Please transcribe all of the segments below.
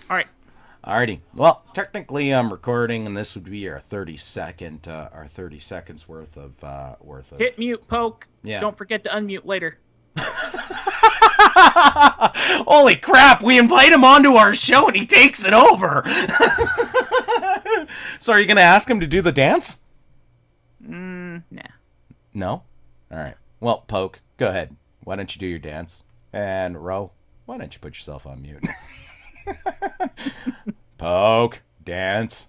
All right. Alrighty. Well, technically I'm recording, and this would be our 30 seconds worth of. Hit mute, poke. Yeah. Don't forget to unmute later. Holy crap! We invite him onto our show, and he takes it over. So, are you gonna ask him to do the dance? Nah. No. All right. Well, poke. Go ahead. Why don't you do your dance? And Ro, why don't you put yourself on mute? Poke, dance,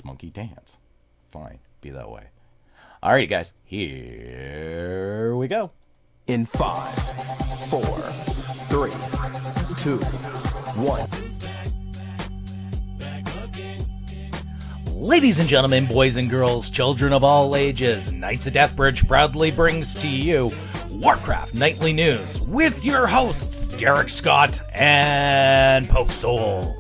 monkey, dance. Fine, be that way. Alrighty, guys, here we go. In 5, 4, 3, 2, 1. Ladies and gentlemen, boys and girls, children of all ages, Knights of Deathbridge proudly brings to you Warcraft Nightly News with your hosts, Derek Scott and Poke Soul.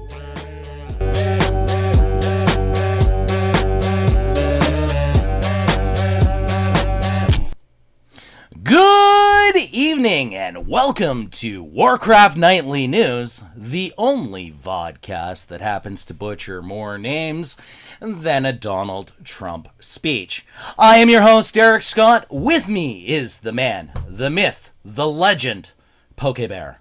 Good evening and welcome to Warcraft Nightly News, the only vodcast that happens to butcher more names than a Donald Trump speech. I am your host, Derek Scott. With me is the man, the myth, the legend, Pokebear.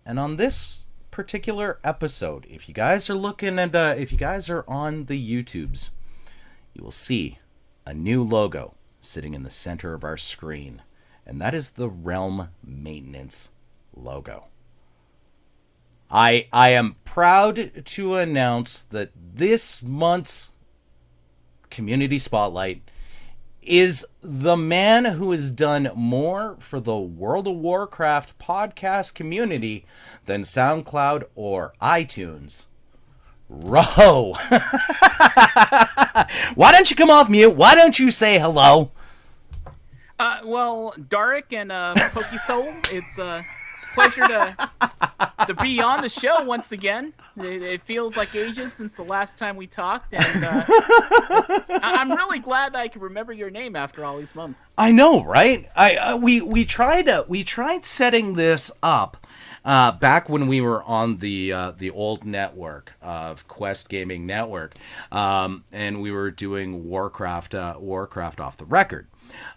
And on this particular episode, if you guys are looking at, if you guys are on the YouTubes, you will see a new logo sitting in the center of our screen. And that is the Rhelm Maitenance logo. I am proud to announce that this month's Community Spotlight is the man who has done more for the World of Warcraft podcast community than SoundCloud or iTunes. Ro! Why don't you come off mute? Why don't you say hello? Well, Darek and Pokey Soul, it's a pleasure to be on the show once again. It feels like ages since the last time we talked, and I'm really glad that I can remember your name after all these months. I know, right? We tried setting this up back when we were on the old network of Quest Gaming Network, and we were doing Warcraft off the record.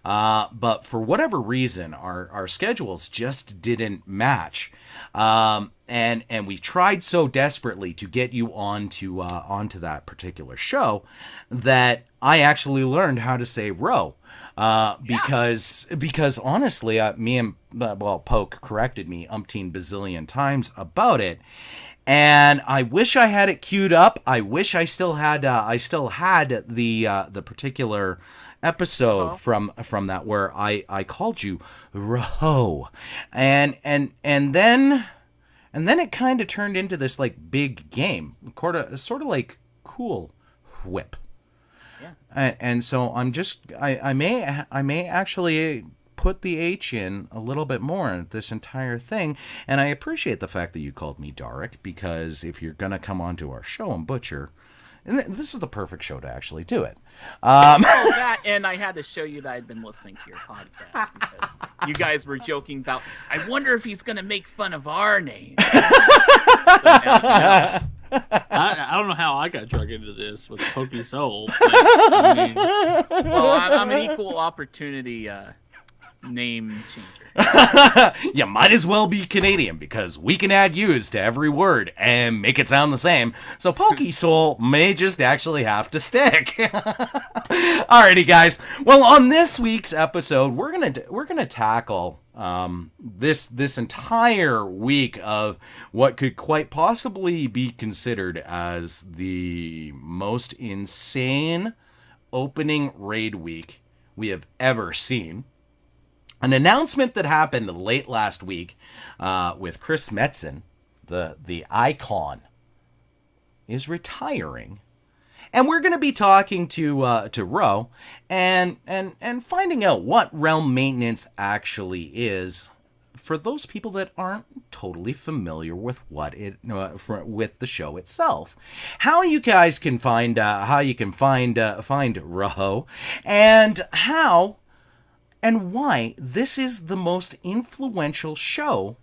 But for whatever reason, our schedules just didn't match. And we tried so desperately to get you onto that particular show that I actually learned how to say Ro. Because honestly, me and Poke corrected me umpteen bazillion times about it. And I wish I had it queued up. I wish I still had the particular episode from that where I called you Ro, and then it kind of turned into this like big game, sort of like Cool Whip. Yeah. And so I may actually put the H in a little bit more in this entire thing, and I appreciate the fact that you called me Darek, because if you're gonna come onto our show and butcher, and this is the perfect show to actually do it. That, and I had to show you that I'd been listening to your podcast because you guys were joking about, I wonder if he's going to make fun of our name. I don't know how I got drug into this with Pokey Soul. But, I'm an equal opportunity name changer. You might as well be Canadian, because we can add U's to every word and make it sound the same. So Pokey Soul may just actually have to stick. Alrighty, guys. Well, on this week's episode, we're gonna tackle this entire week of what could quite possibly be considered as the most insane opening raid week we have ever seen. An announcement that happened late last week with Chris Metzen, the icon, is retiring. And we're going to be talking to Ro and finding out what Rhelm Maintenance actually is, for those people that aren't totally familiar with what it with the show itself. How you guys can find Ro, and how and why this is the most influential show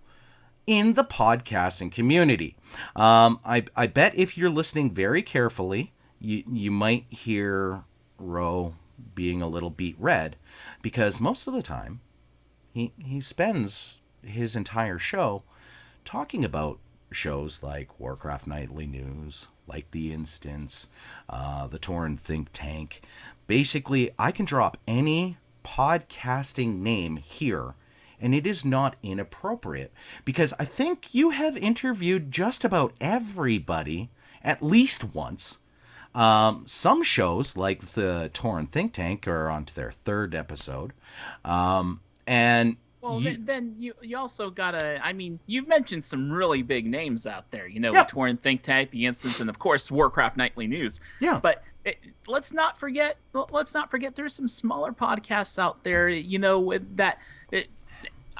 in the podcasting community. I bet if you're listening very carefully, you might hear Ro being a little beet red, because most of the time he spends his entire show talking about shows like Warcraft Nightly News, like The Instance, the Torn Think Tank. Basically, I can drop any podcasting name here, and it is not inappropriate, because I think you have interviewed just about everybody at least once. Some shows, like the Torn Think Tank, are on to their third episode. And Well, then you also gotta. I mean, you've mentioned some really big names out there. You know, Yeah. Torn Think Tank, The Instance, and of course Warcraft Nightly News. Yeah. But let's not forget. There's some smaller podcasts out there. You know that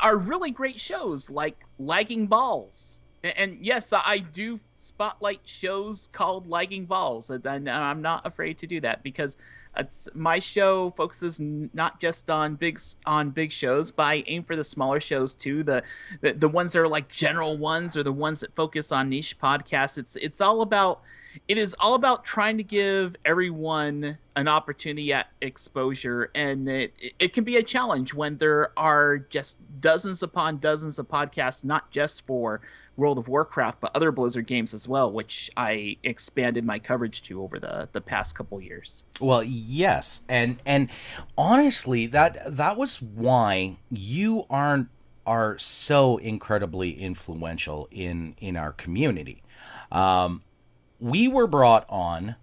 are really great shows like Lagging Balls. And yes, I do spotlight shows called Lagging Balls, and I'm not afraid to do that, because my show focuses not just on big shows, but I aim for the smaller shows too, the ones that are like general ones, or the ones that focus on niche podcasts. It is all about trying to give everyone an opportunity at exposure, and it can be a challenge when there are just dozens upon dozens of podcasts, not just for World of Warcraft, but other Blizzard games as well, which I expanded my coverage to over the past couple years. Well, yes, and honestly, that was why you are so incredibly influential in our community. We were brought on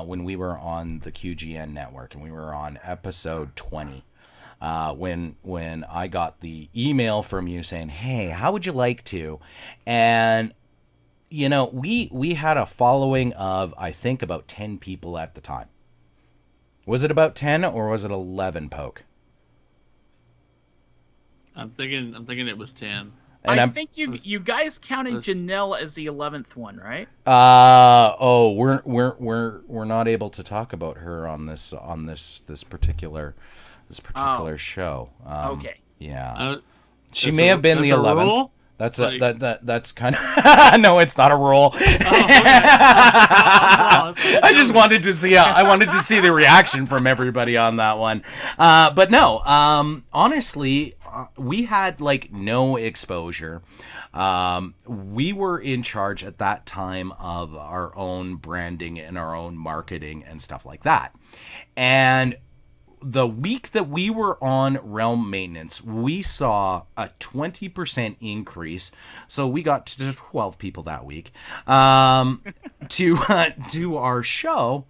when we were on the QGN network, and we were on episode 20. When I got the email from you saying, "Hey, how would you like to?" And you know, we had a following of, I think, about 10 people at the time. Was it about 10 or was it 11, Poke? I'm thinking it was 10. And I think you guys counted Janelle as the 11th one, right? We're not able to talk about her on this particular show. Okay. Yeah. She may have been the 11th. Rule? That's Like- that's kind of no, it's not a rule. I just wanted to see the reaction from everybody on that one. But no, honestly, we had like no exposure. We were in charge at that time of our own branding and our own marketing and stuff like that. And the week that we were on Rhelm Maintenance, we saw a 20% increase. So we got to 12 people that week to our show.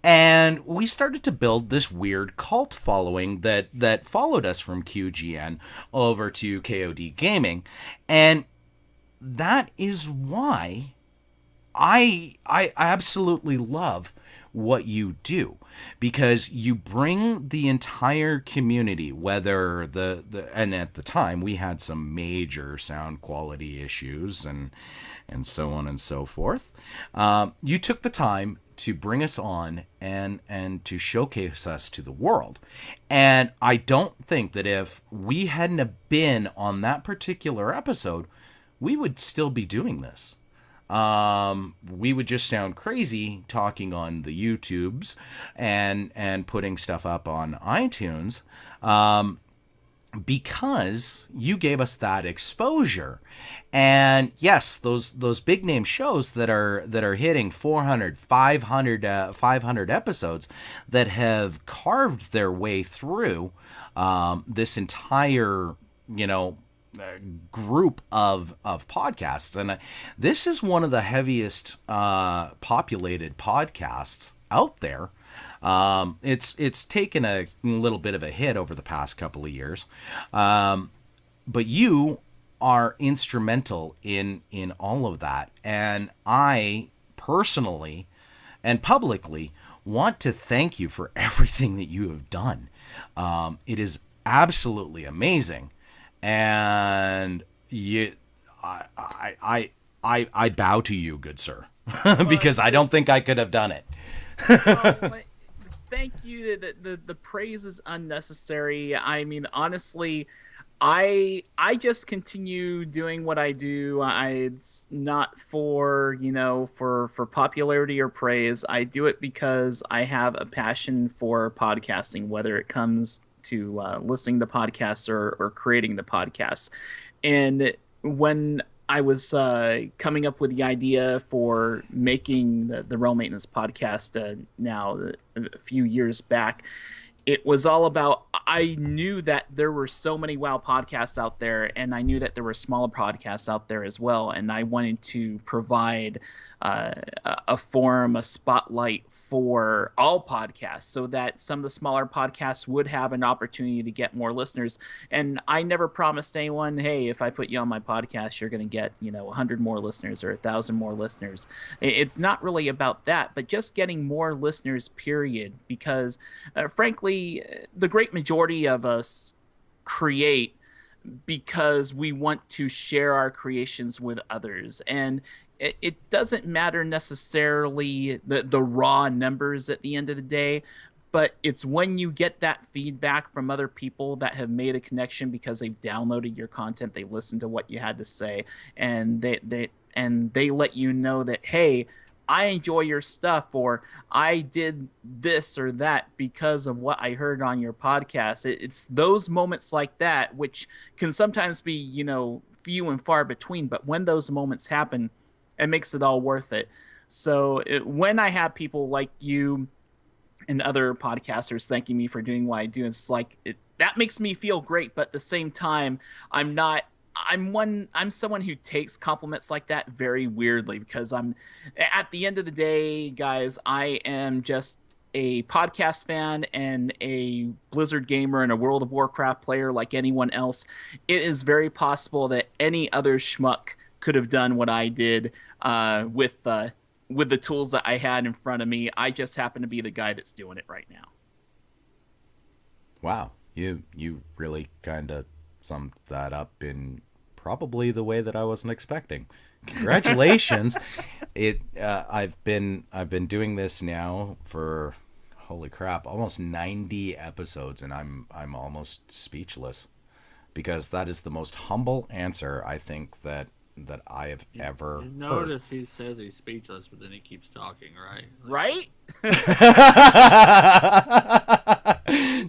And we started to build this weird cult following that followed us from QGN over to KOD Gaming. And that is why I absolutely love what you do, because you bring the entire community, whether and at the time we had some major sound quality issues and so on and so forth. You took the time to bring us on and to showcase us to the world. And I don't think that if we hadn't have been on that particular episode, we would still be doing this. We would just sound crazy talking on the YouTubes and putting stuff up on iTunes, because you gave us that exposure. And yes, those big name shows that are hitting 400, 500 episodes that have carved their way through this entire, group of podcasts. And this is one of the heaviest populated podcasts out there. It's taken a little bit of a hit over the past couple of years. But you are instrumental in all of that. And I personally and publicly want to thank you for everything that you have done. It is absolutely amazing. And I bow to you, good sir, because I don't think I could have done it. Well, thank you. The praise is unnecessary. I mean, honestly, I just continue doing what I do. It's not for, for popularity or praise. I do it because I have a passion for podcasting, whether it comes to listening to podcasts or creating the podcasts. And when I was coming up with the idea for making the Rhelm Maintenance podcast now a few years back, it was all about, I knew that there were so many WoW podcasts out there, and I knew that there were smaller podcasts out there as well, and I wanted to provide a forum, a spotlight for all podcasts, so that some of the smaller podcasts would have an opportunity to get more listeners. And I never promised anyone, hey, if I put you on my podcast, you're going to get 100 more listeners or 1,000 more listeners. It's not really about that, but just getting more listeners, period, because frankly, the great majority of us create because we want to share our creations with others. And it doesn't matter necessarily the raw numbers at the end of the day, but it's when you get that feedback from other people that have made a connection because they've downloaded your content, they listened to what you had to say, and they let you know that, hey, I enjoy your stuff, or I did this or that because of what I heard on your podcast. It's those moments like that, which can sometimes be, few and far between, but when those moments happen, it makes it all worth it. So when I have people like you and other podcasters thanking me for doing what I do, it's like, that makes me feel great, but at the same time, I'm someone who takes compliments like that very weirdly, because at the end of the day, guys, I am just a podcast fan and a Blizzard gamer and a World of Warcraft player like anyone else. It is very possible that any other schmuck could have done what I did with the tools that I had in front of me. I just happen to be the guy that's doing it right now. Wow, you really kind of summed that up in probably the way that I wasn't expecting. Congratulations. I've been doing this now for, holy crap, almost 90 episodes, and I'm almost speechless, because that is the most humble answer I think that I have ever Notice he says he's speechless, but then he keeps talking, right? Right?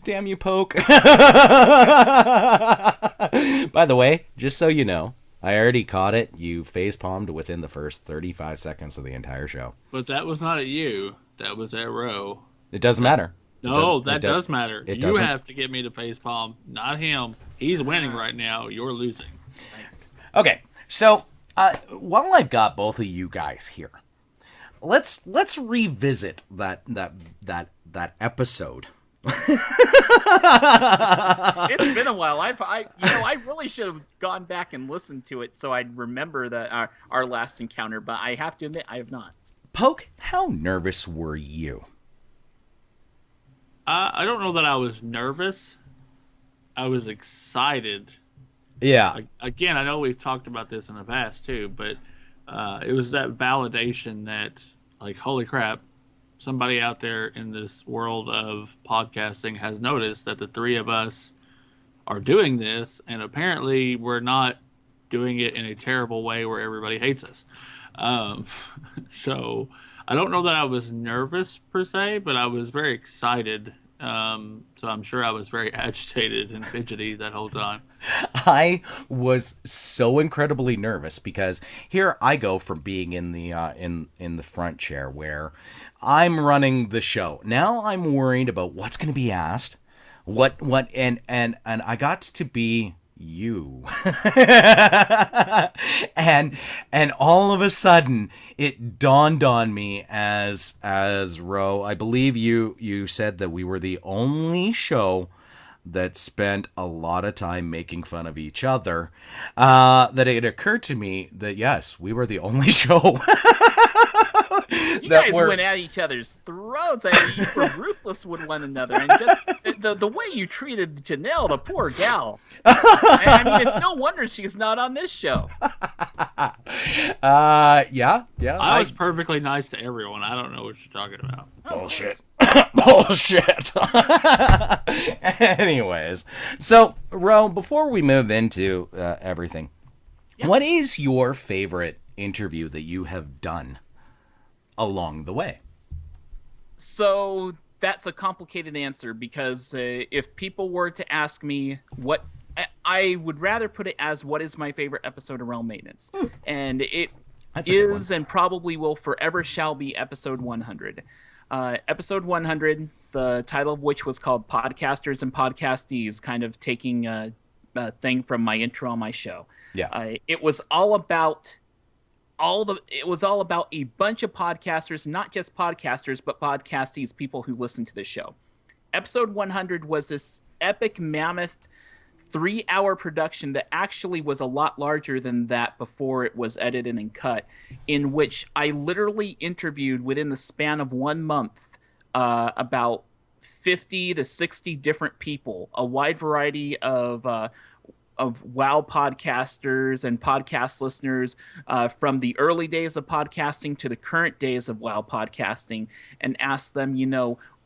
Damn you, Poke. By the way, just so you know, I already caught it. You facepalmed within the first 35 seconds of the entire show. But that was not at you. That was at Ro. It doesn't matter. No, that does matter. It You doesn't. have to get me to facepalm, not him. He's winning right now. You're losing. Nice. Okay, so while I've got both of you guys here, let's revisit that episode. It's been a while. I really should have gone back and listened to it so I'd remember that our last encounter, but I have to admit I have not. Poke, how nervous were you? I don't know that I was nervous. I was excited. Yeah. Again, I know we've talked about this in the past too, but it was that validation that, like, holy crap, somebody out there in this world of podcasting has noticed that the three of us are doing this, and apparently we're not doing it in a terrible way where everybody hates us. So I don't know that I was nervous per se, but I was very excited. So I'm sure I was very agitated and fidgety that whole time. I was so incredibly nervous because here I go from being in the in the front chair where I'm running the show. Now I'm worried about what's going to be asked, and I got to be you. and all of a sudden it dawned on me as Ro, I believe you said that we were the only show that spent a lot of time making fun of each other, that it occurred to me that yes, we were the only show. You guys went at each other's throats. I mean, you were ruthless with one another, and the way you treated Janelle, the poor gal. I mean, it's no wonder she's not on this show. Yeah. I was perfectly nice to everyone. I don't know what you're talking about. Bullshit. Bullshit. Anyways, so Rhelm, before we move into everything, what is your favorite interview that you have done along the way? So that's a complicated answer because if people were to ask me what, I would rather put it as what is my favorite episode of Realm Maintenance, and it is and probably will forever shall be episode 100. Episode 100, the title of which was called Podcasters and Podcastees, kind of taking a thing from my intro on my show. Yeah. It was all about a bunch of podcasters, not just podcasters, but podcastees, people who listen to the show. Episode 100 was this epic mammoth 3-hour production that actually was a lot larger than that before it was edited and cut, in which I literally interviewed within the span of 1 month about 50 to 60 different people, a wide variety of WoW podcasters and podcast listeners from the early days of podcasting to the current days of WoW podcasting, and asked them,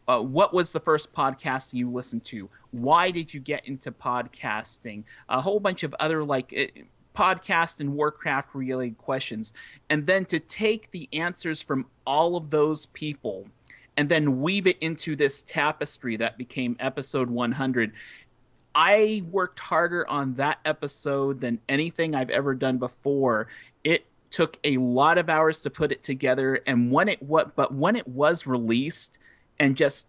what was the first podcast you listened to? Why did you get into podcasting? A whole bunch of other podcast and Warcraft related questions. And then to take the answers from all of those people and then weave it into this tapestry that became episode 100. I worked harder on that episode than anything I've ever done before. It took a lot of hours to put it together, and when it was released, and just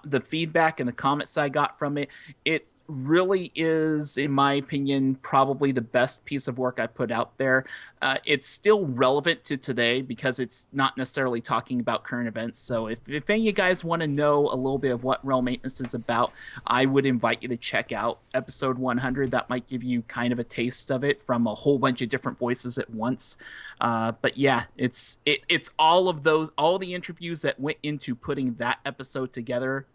the feedback and the comments I got from it, it really is, in my opinion, probably the best piece of work I put out there. It's still relevant to today because it's not necessarily talking about current events. So if any of you guys want to know a little bit of what Realm Maintenance is about, I would invite you to check out episode 100. That might give you kind of a taste of it from a whole bunch of different voices at once. But yeah, it's all the interviews that went into putting that episode together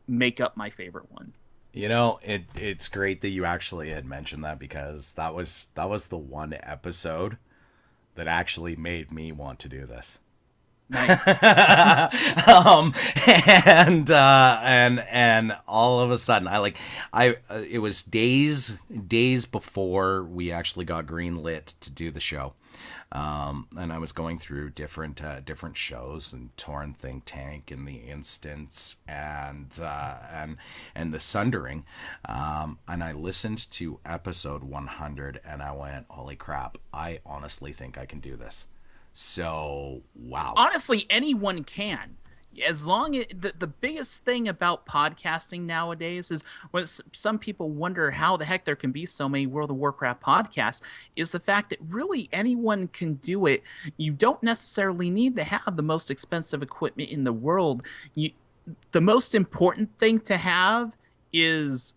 make up my favorite one. It's great that you actually had mentioned that, because that was the one episode that actually made me want to do this. Nice. And all of a sudden it was days before we actually got greenlit to do the show. And I was going through different shows, and Torn Think Tank and The Instance and The Sundering, and I listened to episode 100 and I went, holy crap, I honestly think I can do this. So wow. Honestly, anyone can. As long as the biggest thing about podcasting nowadays is, when some people wonder how the heck there can be so many World of Warcraft podcasts, is the fact that really anyone can do it. You don't necessarily need to have the most expensive equipment in the world. The most important thing to have is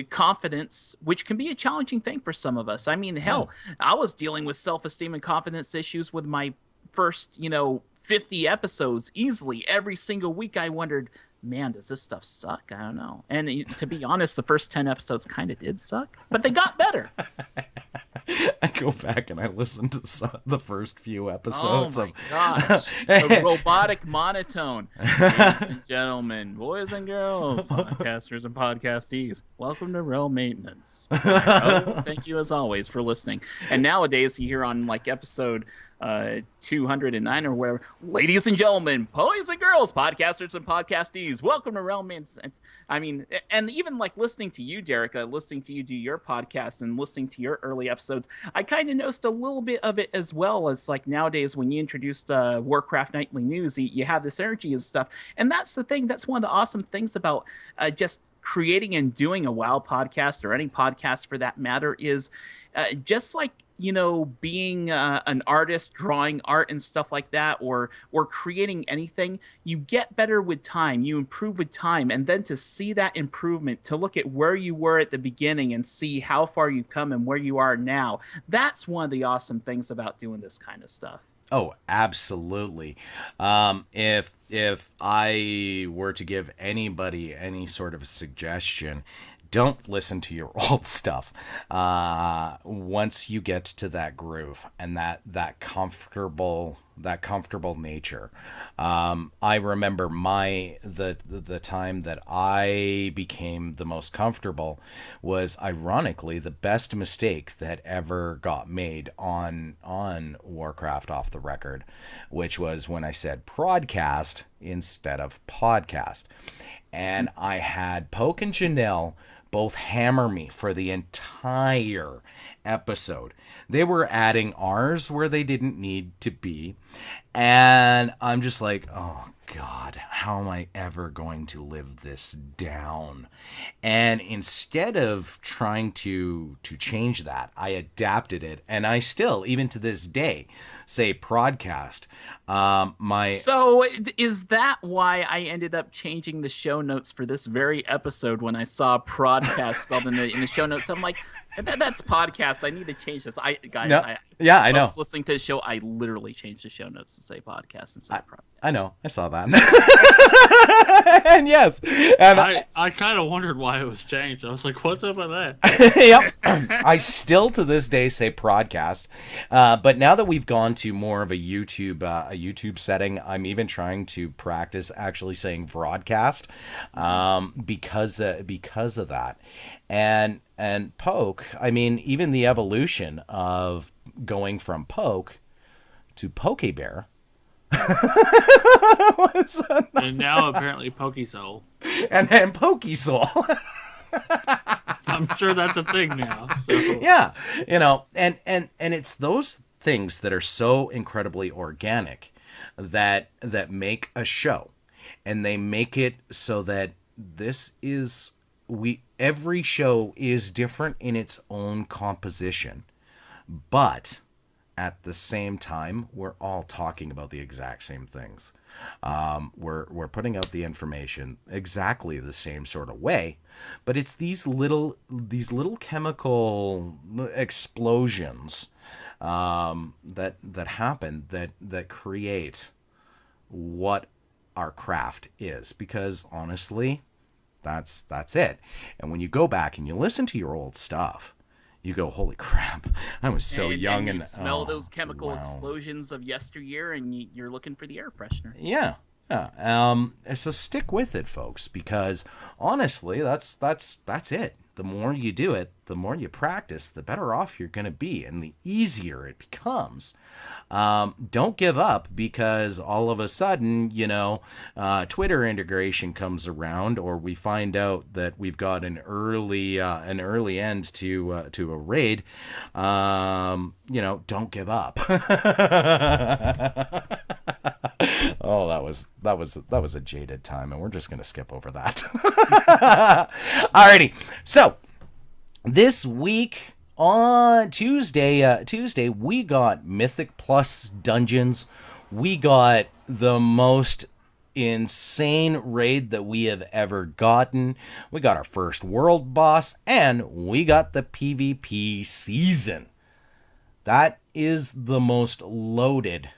confidence, which can be a challenging thing for some of us. I mean, hell, I was dealing with self-esteem and confidence issues with my first, 50 episodes easily. Every single week I wondered, man, does this stuff suck? I don't know. And to be honest, the first 10 episodes kind of did suck, but they got better. I go back and I listen to the first few episodes. Oh my gosh. The robotic monotone. Ladies and gentlemen, boys and girls, podcasters and podcastees, welcome to Realm Maintenance. Thank you as always for listening. And nowadays you hear on episode 209 or whatever, ladies and gentlemen, boys and girls, podcasters and podcastees, welcome to Realm Maintenance. I mean, and even listening to you, Derek, listening to you do your podcast and listening to your early episodes, I kind of noticed a little bit of it as well. As nowadays when you introduced Warcraft Nightly News, you have this energy and stuff, and that's the thing. That's one of the awesome things about just creating and doing a WoW podcast, or any podcast for that matter, is just being an artist, drawing art and stuff like that, or creating anything, you get better with time, you improve with time, and then to see that improvement, to look at where you were at the beginning and see how far you've come and where you are now, that's one of the awesome things about doing this kind of stuff. Oh, absolutely. If I were to give anybody any sort of suggestion, don't listen to your old stuff. Once you get to that groove and that comfortable nature. I remember the time that I became the most comfortable was ironically the best mistake that ever got made on Warcraft off the record, which was when I said prodcast instead of podcast. And I had Poke and Janelle both hammer me for the entire episode. They were adding R's where they didn't need to be. And I'm just like, oh God, how am I ever going to live this down? And instead of trying to change that, I adapted it, and I still, even to this day, say prodcast. So is that why I ended up changing the show notes for this very episode when I saw prodcast spelled in the show notes? I'm like, that's podcast. I need to change this. No, yeah, I know. Listening to the show, I literally changed the show notes to say podcast instead of podcast. I know. I saw that. And yes, and I kind of wondered why it was changed. I was like, what's up with that? Yep. I still to this day say prodcast, but now that we've gone to more of a YouTube setting, I'm even trying to practice actually saying broadcast, because of that, and Poke. I mean, even the evolution of going from Poke to Pokebear. And now apparently Pokesoul. And then Pokesoul. I'm sure that's a thing now. So. Yeah, and it's those things that are so incredibly organic that make a show, and they make it so that every show is different in its own composition, but at the same time, we're all talking about the exact same things. We're putting out the information exactly the same sort of way, but it's these little chemical explosions that happen that create what our craft is. Because honestly, that's it. And when you go back and you listen to your old stuff, you go, holy crap, I was so young, and you smell those chemical explosions of yesteryear, and you're looking for the air freshener. Yeah. So stick with it, folks, because honestly, that's it. The more you do it, the more you practice, the better off you're going to be, and the easier it becomes. Don't give up, because all of a sudden, Twitter integration comes around, or we find out that we've got an early end to a raid. Don't give up. Oh, that was a jaded time, and we're just gonna skip over that. Alrighty, so this week on Tuesday we got Mythic Plus Dungeons. We got the most insane raid that we have ever gotten. We got our first world boss, and we got the PvP season. That is the most loaded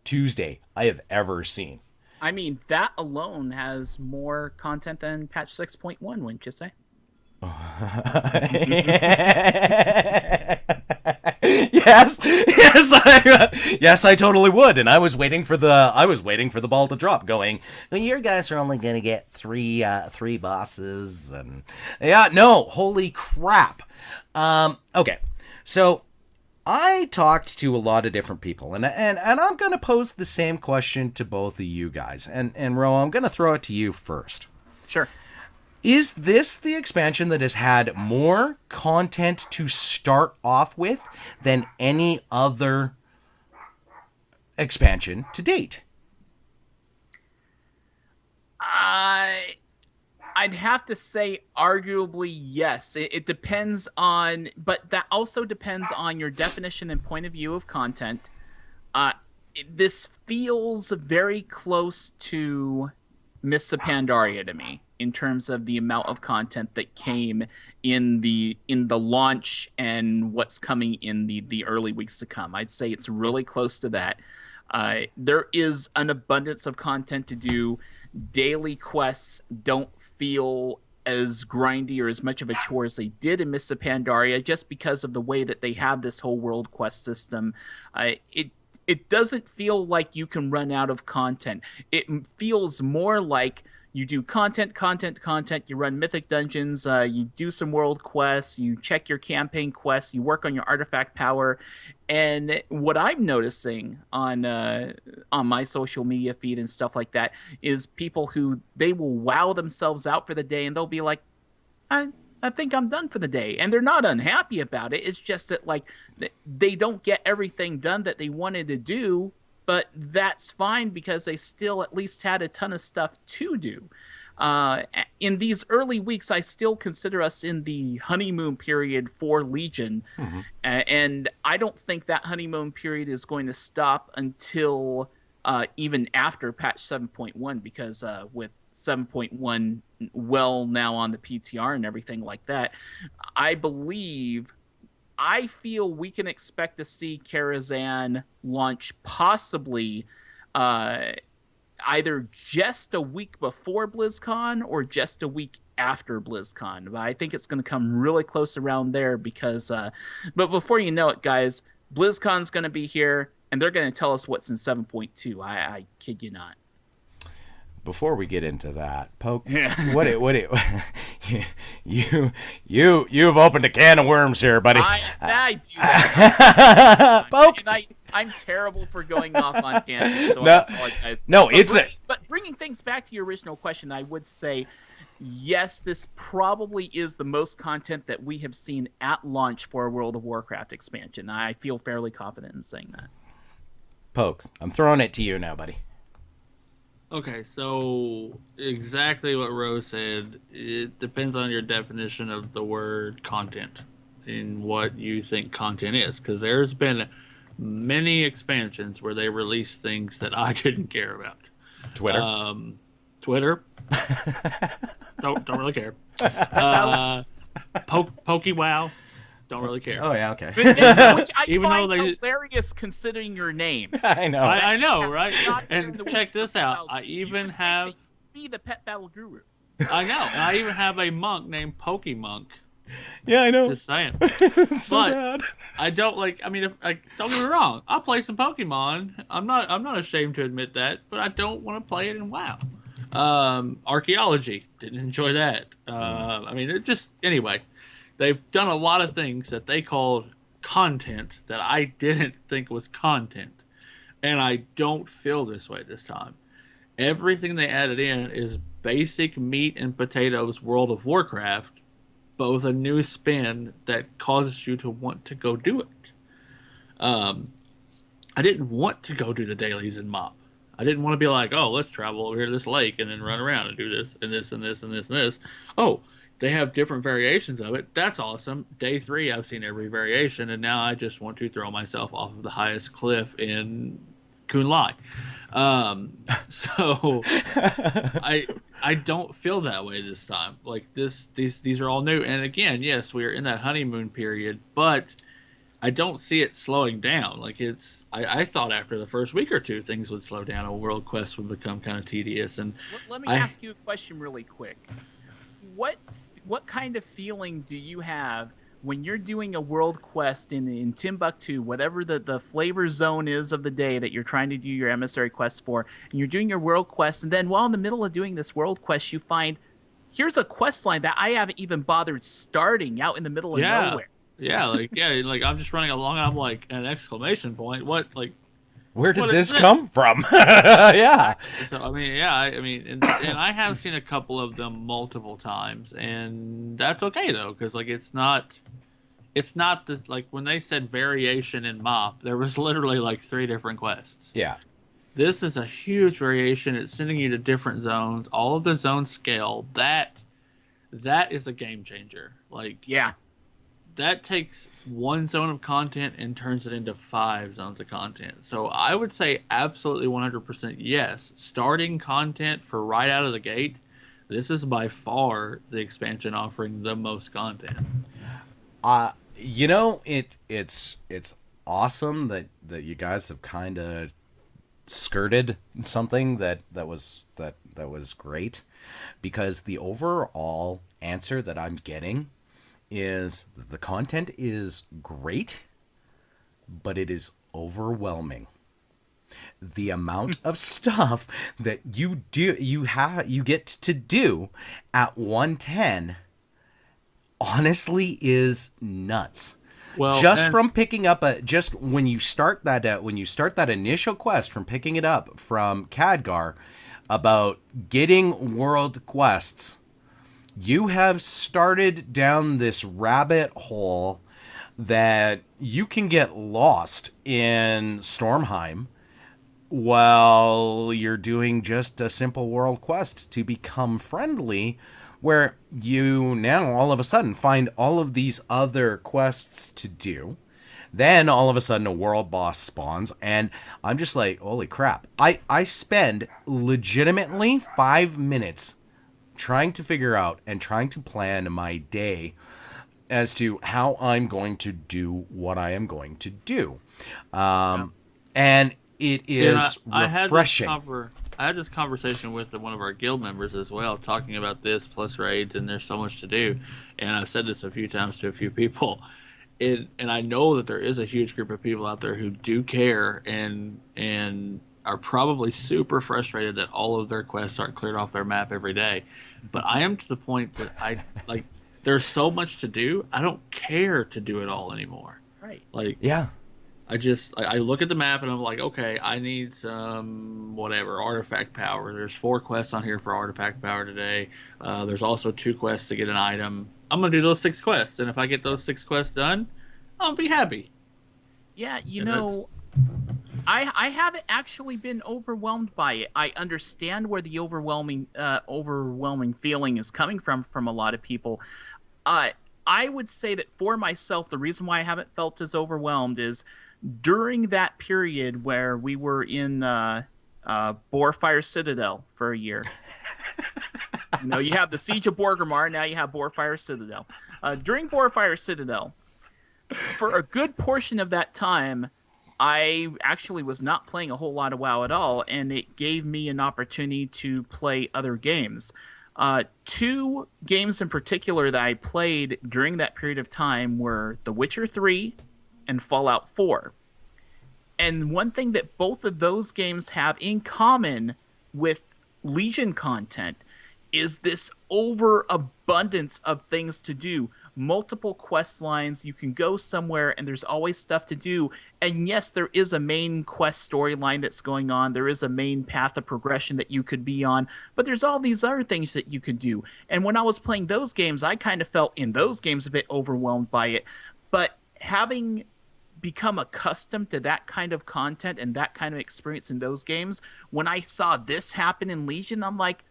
Tuesday I have ever seen. I mean, that alone has more content than patch 6.1, wouldn't you say? Yes, I totally would, and I was waiting for the ball to drop, going, well, your guys are only gonna get three bosses, and no, holy crap. Okay, so I talked to a lot of different people, and I'm gonna pose the same question to both of you guys, and Ro, I'm gonna throw it to you first. Sure. Is this the expansion that has had more content to start off with than any other expansion to date? I'd have to say arguably yes. It depends on, but that also depends on your definition and point of view of content. This feels very close to Mists of Pandaria to me, in terms of the amount of content that came in the launch and what's coming in the early weeks to come. I'd say it's really close to that. There is an abundance of content to do. Daily quests don't feel as grindy or as much of a chore as they did in Mists of Pandaria, just because of the way that they have this whole world quest system. It doesn't feel like you can run out of content. It feels more like you do content. You run mythic dungeons. You do some world quests. You check your campaign quests. You work on your artifact power. And what I'm noticing on my social media feed and stuff like that is people who they will wow themselves out for the day, and they'll be like, I think I'm done for the day. And they're not unhappy about it. It's just that, like, they don't get everything done that they wanted to do, but that's fine because they still at least had a ton of stuff to do. In these early weeks, I still consider us in the honeymoon period for Legion. And I don't think that honeymoon period is going to stop until even after patch 7.1, because with 7.1 well now on the PTR and everything like that, I feel we can expect to see Karazhan launch possibly either just a week before BlizzCon or just a week after BlizzCon. But I think it's going to come really close around there because but before you know it, guys, BlizzCon's going to be here and they're going to tell us what's in 7.2. I kid you not. Before we get into that, Poke, Yeah. you've opened a can of worms here, buddy. I do that. Poke. And I'm terrible for going off on tangents, so No. I apologize. No, But bringing things back to your original question, I would say, yes, this probably is the most content that we have seen at launch for a World of Warcraft expansion. I feel fairly confident in saying that. Poke, I'm throwing it to you now, buddy. Okay, so exactly what Rose said. It depends on your definition of the word content and what you think content is. Because there's been many expansions where they release things that I didn't care about. Twitter. don't really care. PokeWow. Don't really care. Oh, yeah, okay. Which I Even find though they- hilarious considering your name. I know. I know, right? Not And the check this out. Wild. I You even would think have... that you'd be the pet battle guru. I know. I even have a monk named Pokemonk. Yeah, I know. Just saying. So but bad. I don't like. I mean, don't get me wrong. I'll play some Pokemon. I'm not ashamed to admit that. But I don't want to play it in WoW. Archaeology, didn't enjoy that. I mean, it just anyway. They've done a lot of things that they called content that I didn't think was content, and I don't feel this way this time. Everything they added in is basic meat and potatoes World of Warcraft, but with a new spin that causes you to want to go do it. I didn't want to go do the dailies in MoP. I didn't want to be like, oh, let's travel over here to this lake and then run around and do this and this and this and this and this. Oh, they have different variations of it. That's awesome. Day 3, I've seen every variation, and now I just want to throw myself off of the highest cliff in Kun Lai. So I don't feel that way this time. Like these are all new. And again, yes, we are in that honeymoon period, but I don't see it slowing down. Like I thought after the first week or two things would slow down and World Quest would become kind of tedious. And Let me ask you a question really quick. What kind of feeling do you have when you're doing a world quest in Timbuktu, whatever the flavor zone is of the day that you're trying to do your emissary quest for, and you're doing your world quest, and then while in the middle of doing this world quest, you find, here's a quest line that I haven't even bothered starting out in the middle of nowhere. Yeah, like I'm just running along and I'm like, an exclamation point. What, like, Where did what this is come from? Yeah. So I mean, and I have seen a couple of them multiple times, and that's okay though, because like it's not this, like when they said variation in MoP, there was literally like 3 different quests. Yeah. This is a huge variation. It's sending you to different zones. All of the zones scale. That is a game changer. Like, Yeah. that takes one zone of content and turns it into 5 zones of content. So I would say absolutely 100% yes. Starting content for right out of the gate, This is by far the expansion offering the most content. It's awesome that you guys have kind of skirted something that was great, because the overall answer that I'm getting is the content is great, but it is overwhelming. The amount of stuff that you get to do at 110 honestly is nuts. Well, Just and from picking up just when you start that initial quest, from picking it up from Khadgar, about getting world quests, you have started down this rabbit hole that you can get lost in Stormheim while you're doing just a simple world quest to become friendly, where you now all of a sudden find all of these other quests to do. Then all of a sudden a world boss spawns, and I'm just like, holy crap. I spend legitimately 5 minutes trying to figure out and trying to plan my day as to how I'm going to do what I am going to do. And it is refreshing. I had this conversation with one of our guild members as well, talking about this plus raids, and there's so much to do. And I've said this a few times to a few people. And I know that there is a huge group of people out there who do care and are probably super frustrated that all of their quests aren't cleared off their map every day. But I am to the point that I like there's so much to do. I don't care to do it all anymore. Right. Like, Yeah. I look at the map and I'm like, okay, I need some whatever artifact power. There's 4 quests on here for artifact power today. There's also 2 quests to get an item. I'm gonna do those 6 quests, and if I get those 6 quests done, I'll be happy. Yeah, And I haven't actually been overwhelmed by it. I understand where the overwhelming feeling is coming from a lot of people. I would say that for myself, the reason why I haven't felt as overwhelmed is during that period where we were in Borfire Citadel for a year. You have the Siege of Borgrimmar, now you have Borfire Citadel. During Borfire Citadel, for a good portion of that time, I actually was not playing a whole lot of WoW at all, and it gave me an opportunity to play other games. 2 games in particular that I played during that period of time were The Witcher 3 and Fallout 4. And one thing that both of those games have in common with Legion content is this overabundance of things to do. Multiple quest lines, you can go somewhere and there's always stuff to do. And yes, there is a main quest storyline that's going on. There is a main path of progression that you could be on, but there's all these other things that you could do. And when I was playing those games, I kind of felt in those games a bit overwhelmed by it. But having become accustomed to that kind of content and that kind of experience in those games, when I saw this happen in Legion, I'm like,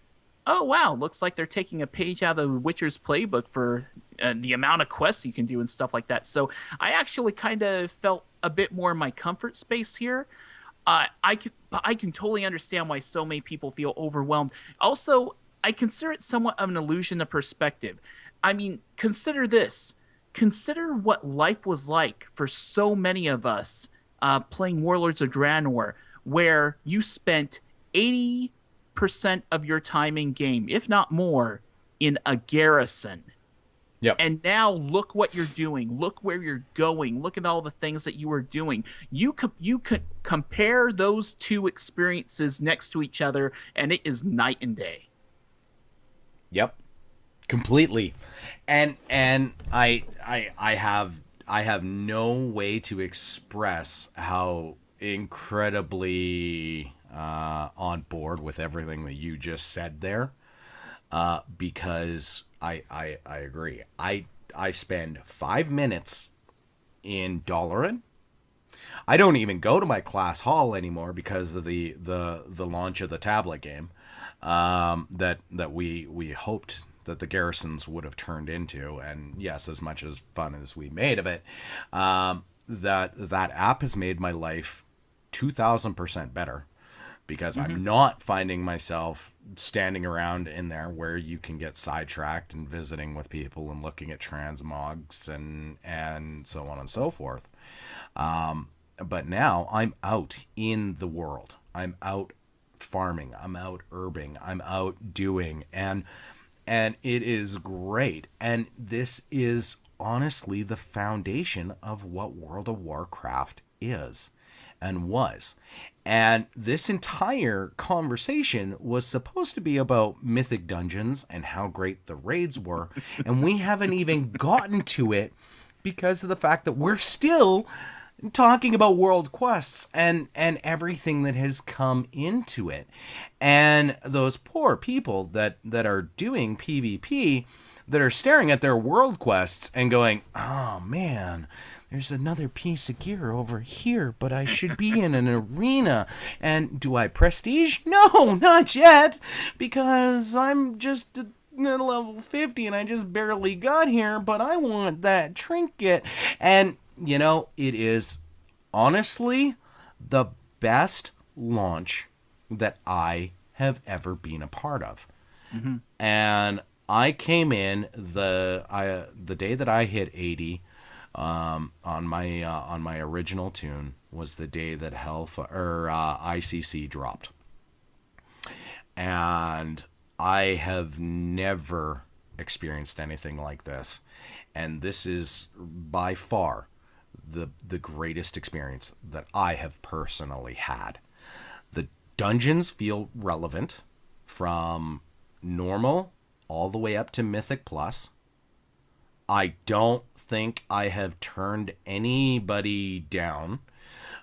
oh wow, looks like they're taking a page out of the Witcher's playbook for the amount of quests you can do and stuff like that. So I actually kind of felt a bit more in my comfort space here. I can totally understand why so many people feel overwhelmed. Also, I consider it somewhat of an illusion of perspective. I mean, consider this. Consider what life was like for so many of us playing Warlords of Draenor, where you spent 80% of your time in game, if not more, in a garrison. Yep. And now look what you're doing. Look where you're going. Look at all the things that you were doing. You could compare those 2 experiences next to each other, and it is night and day. Yep. Completely. And I have no way to express how incredibly on board with everything that you just said there, because I agree. I spend 5 minutes in Dalaran. I don't even go to my class hall anymore because of the launch of the tablet game that we hoped that the garrisons would have turned into. And yes, as much as fun as we made of it, that app has made my life 2,000% better, because I'm not finding myself standing around in there where you can get sidetracked and visiting with people and looking at transmogs and so on and so forth. But now I'm out in the world. I'm out farming. I'm out herbing. I'm out doing, and it is great. And this is honestly the foundation of what World of Warcraft is and was. And this entire conversation was supposed to be about mythic dungeons and how great the raids were, and we haven't even gotten to it because of the fact that we're still talking about world quests and everything that has come into it. And those poor people that are doing PvP, that are staring at their world quests and going, oh man, there's another piece of gear over here, but I should be in an arena. And do I prestige? No, not yet, because I'm just level 50 and I just barely got here, but I want that trinket. And you know, it is honestly the best launch that I have ever been a part of. And I came in the day that I hit 80 on my original tune was the day that ICC dropped. And I have never experienced anything like this. And this is by far the greatest experience that I have personally had. The dungeons feel relevant from normal all the way up to Mythic Plus. I don't think I have turned anybody down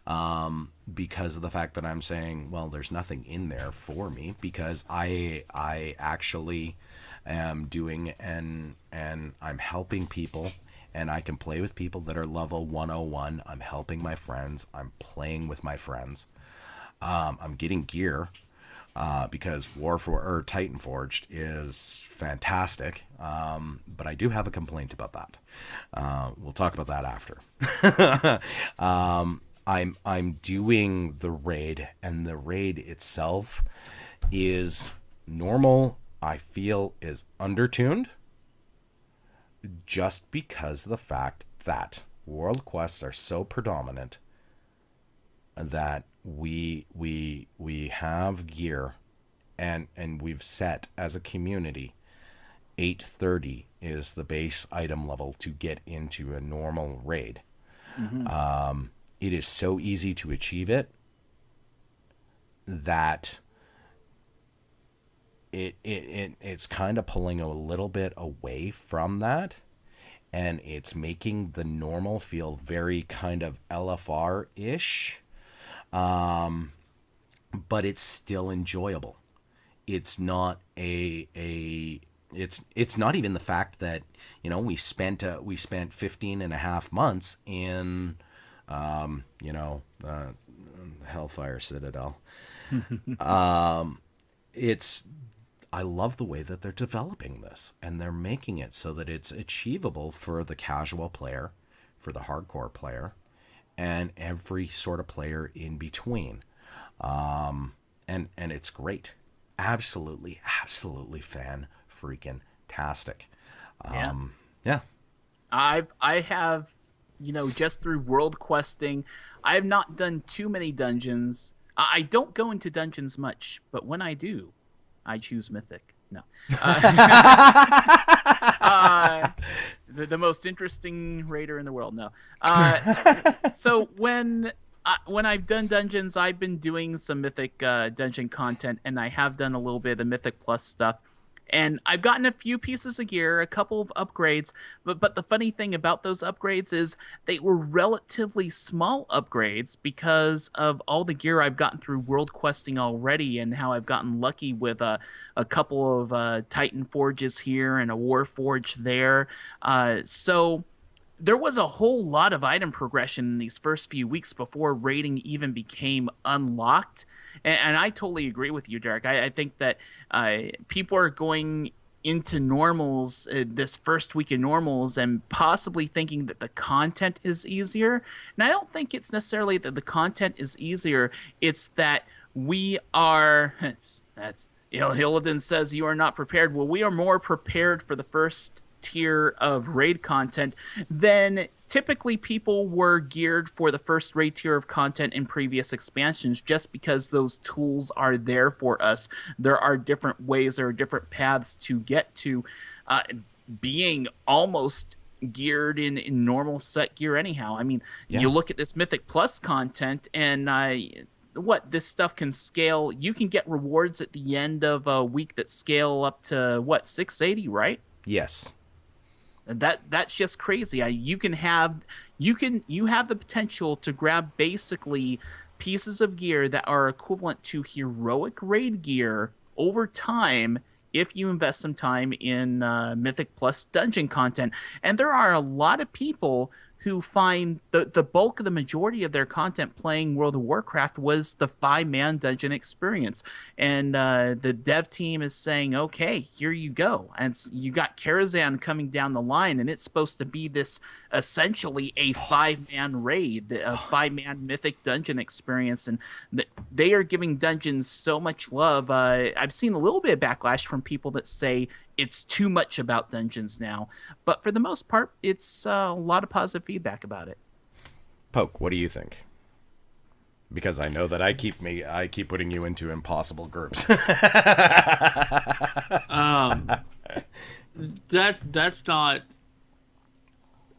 because of the fact that I'm saying, well, there's nothing in there for me, because I actually am doing and I'm helping people, and I can play with people that are level 101. I'm helping my friends. I'm playing with my friends. I'm getting gear because Titan Forged is fantastic. But I do have a complaint about that. We'll talk about that after. I'm doing the raid, and the raid itself is normal. I feel is undertuned, just because of the fact that world quests are so predominant that we have gear, and we've set as a community 830 is the base item level to get into a normal raid. It is so easy to achieve it that it's kind of pulling a little bit away from that, and it's making the normal feel very kind of LFR-ish, but it's still enjoyable. It's not it's not even the fact that, you know, we spent 15 and a half months in Hellfire Citadel. I love the way that they're developing this, and they're making it so that it's achievable for the casual player, for the hardcore player, and every sort of player in between. And it's great. Absolutely fan-freaking-tastic. Yeah. I have, just through world questing, I have not done too many dungeons. I don't go into dungeons much, but when I do, I choose Mythic. No. The most interesting raider in the world. No. So when I've done dungeons, I've been doing some Mythic dungeon content, and I have done a little bit of the Mythic Plus stuff. And I've gotten a few pieces of gear, a couple of upgrades, but the funny thing about those upgrades is they were relatively small upgrades because of all the gear I've gotten through world questing already, and how I've gotten lucky with a couple of Titan Forges here and a War Forge there. So there was a whole lot of item progression in these first few weeks before raiding even became unlocked. And I totally agree with you, Derek. I think that people are going into normals this first week of normals and possibly thinking that the content is easier. And I don't think it's necessarily that the content is easier. It's that We are. That's Hillidan says you are not prepared. Well, we are more prepared for the first tier of raid content than typically people were geared for the first raid tier of content in previous expansions, just because those tools are there for us. There are different ways, there are different paths to get to uh, being almost geared in normal set gear anyhow. I mean, Yeah. you look at this Mythic Plus content, and what this stuff can scale. You can get rewards at the end of a week that scale up to what, 680, right? Yes. That's just crazy. You have the potential to grab basically pieces of gear that are equivalent to heroic raid gear over time if you invest some time in Mythic Plus dungeon content. And there are a lot of people who find the bulk of the majority of their content playing World of Warcraft was the 5-man dungeon experience. And the dev team is saying, okay, here you go. And you got Karazhan coming down the line, and it's supposed to be this essentially a 5-man raid, a 5-man mythic dungeon experience. And they are giving dungeons so much love. I've seen a little bit of backlash from people that say it's too much about dungeons now, but for the most part, it's a lot of positive feedback about it. Poke, what do you think? Because I know that I keep putting you into impossible groups. That's not.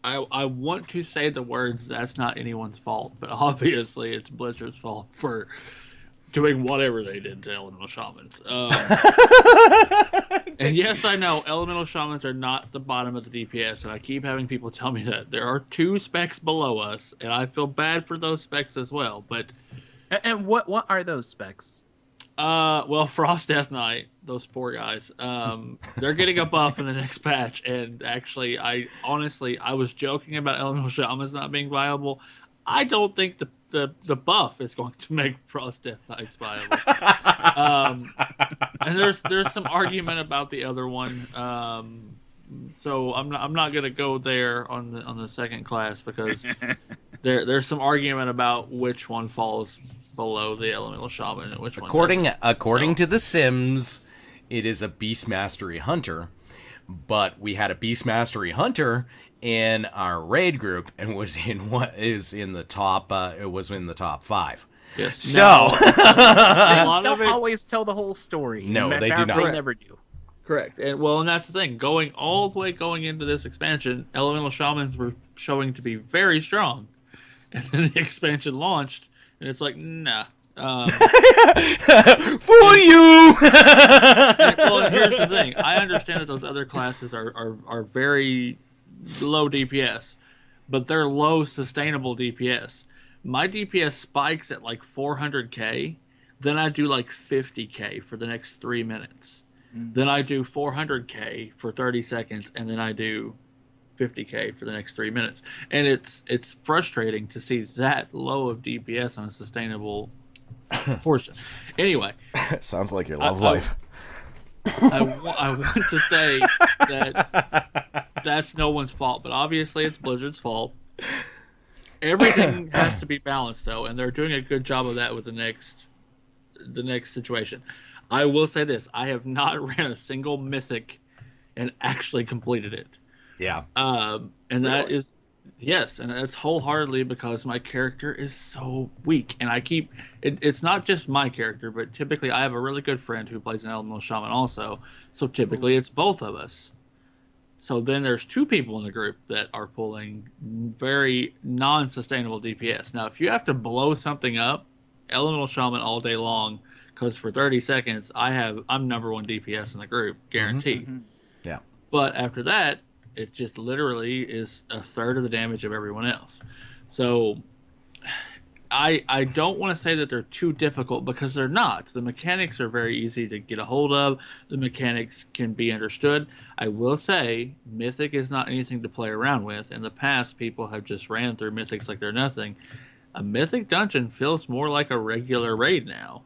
I want to say the words that's not anyone's fault, but obviously it's Blizzard's fault for doing whatever they did to Elemental Shamans. And yes, I know Elemental Shamans are not the bottom of the DPS, and I keep having people tell me that. There are 2 specs below us, and I feel bad for those specs as well. But And what are those specs? well, Frost Death Knight, those poor guys, they're getting a buff in the next patch. And actually, I was joking about Elemental Shamans not being viable. I don't think the buff is going to make Frost Death Knights viable. And there's some argument about the other one. So I'm not gonna go there on the second class, because there's some argument about which one falls below the Elemental Shaman and which one doesn't. According to the Sims, it is a Beast Mastery Hunter, but we had a Beast Mastery Hunter in our raid group and was in the top. It was in the top 5. Yes. So Sims don't always tell the whole story. No, they do not. They never do. Correct. And that's the thing. Going into this expansion, Elemental Shamans were showing to be very strong, and then the expansion launched, and it's like, nah. For you. Well, here's the thing. I understand that those other classes are very low DPS, but they're low sustainable DPS. My DPS spikes at like 400k, then I do like 50k for the next 3 minutes. Then I do 400k for 30 seconds, and then I do 50k for the next 3 minutes. And it's frustrating to see that low of DPS on a sustainable portion. Anyway, sounds like your love life. I want to say that that's no one's fault, but obviously it's Blizzard's fault. Everything has to be balanced, though, and they're doing a good job of that with the next situation. I will say this: I have not ran a single mythic and actually completed it. Yeah. And that is, yes, and that's wholeheartedly because my character is so weak, and I keep it's not just my character, but typically I have a really good friend who plays an Elemental Shaman also, so typically it's both of us. So then there's 2 people in the group that are pulling very non-sustainable DPS. Now, if you have to blow something up, Elemental Shaman all day long, because for 30 seconds I'm number 1 DPS in the group, guaranteed. Mm-hmm. Yeah. But after that, it just literally is a third of the damage of everyone else. So I don't want to say that they're too difficult, because they're not. The mechanics are very easy to get a hold of. The mechanics can be understood. I will say Mythic is not anything to play around with. In the past, people have just ran through Mythics like they're nothing. A Mythic dungeon feels more like a regular raid now.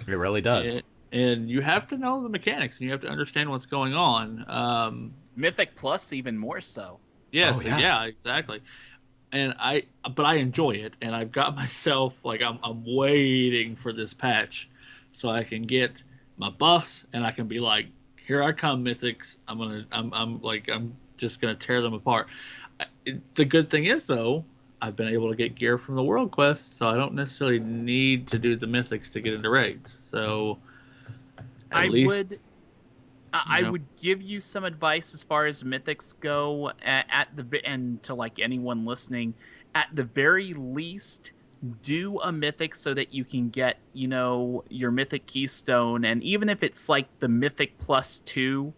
It really does. And you have to know the mechanics, and you have to understand what's going on. Mythic Plus even more so. Yes, Oh, yeah. yeah, exactly. but I enjoy it, and I've got myself like I'm waiting for this patch, so I can get my buffs, and I can be like, here I come, mythics. I'm just gonna tear them apart. The good thing is though, I've been able to get gear from the world quest, so I don't necessarily need to do the mythics to get into raids. So at I would least you I know, would give you some advice as far as mythics go and to like anyone listening, at the very least, do a mythic so that you can get, your mythic keystone. And even if it's like the mythic plus two,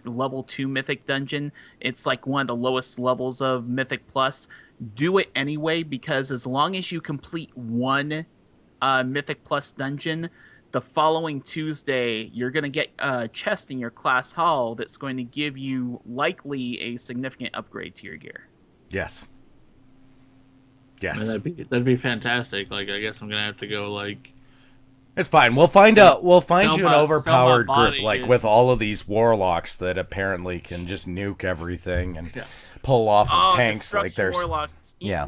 level two mythic dungeon, it's like one of the lowest levels of mythic plus. Do it anyway, because as long as you complete one Mythic Plus dungeon, the following Tuesday, you're going to get a chest in your class hall that's going to give you likely a significant upgrade to your gear. Yes. I mean, Yes. that'd be fantastic. Like, I guess I'm gonna have to go like It's fine. We'll find sell you an sell my overpowered group body like and- with all of these warlocks that apparently can just nuke everything and Yeah. pull off of Oh, tanks like Destruction there's Warlocks. yeah.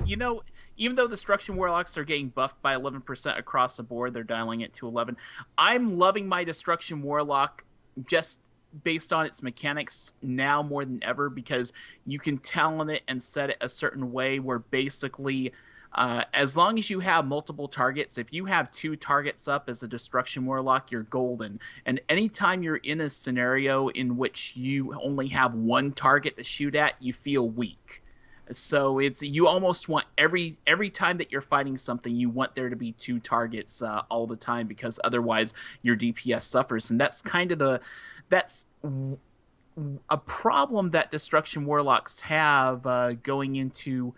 Even though Destruction Warlocks are getting buffed by 11% across the board, they're dialing it to 11. I'm loving my Destruction Warlock just based on its mechanics now more than ever, because you can talent it and set it a certain way where basically, as long as you have multiple targets, if you have two targets up as a Destruction Warlock, you're golden. And anytime you're in a scenario in which you only have one target to shoot at, you feel weak. So it's, you almost want every time that you're fighting something, you want there to be two targets all the time, because otherwise your DPS suffers. And that's a problem that Destruction Warlocks have going into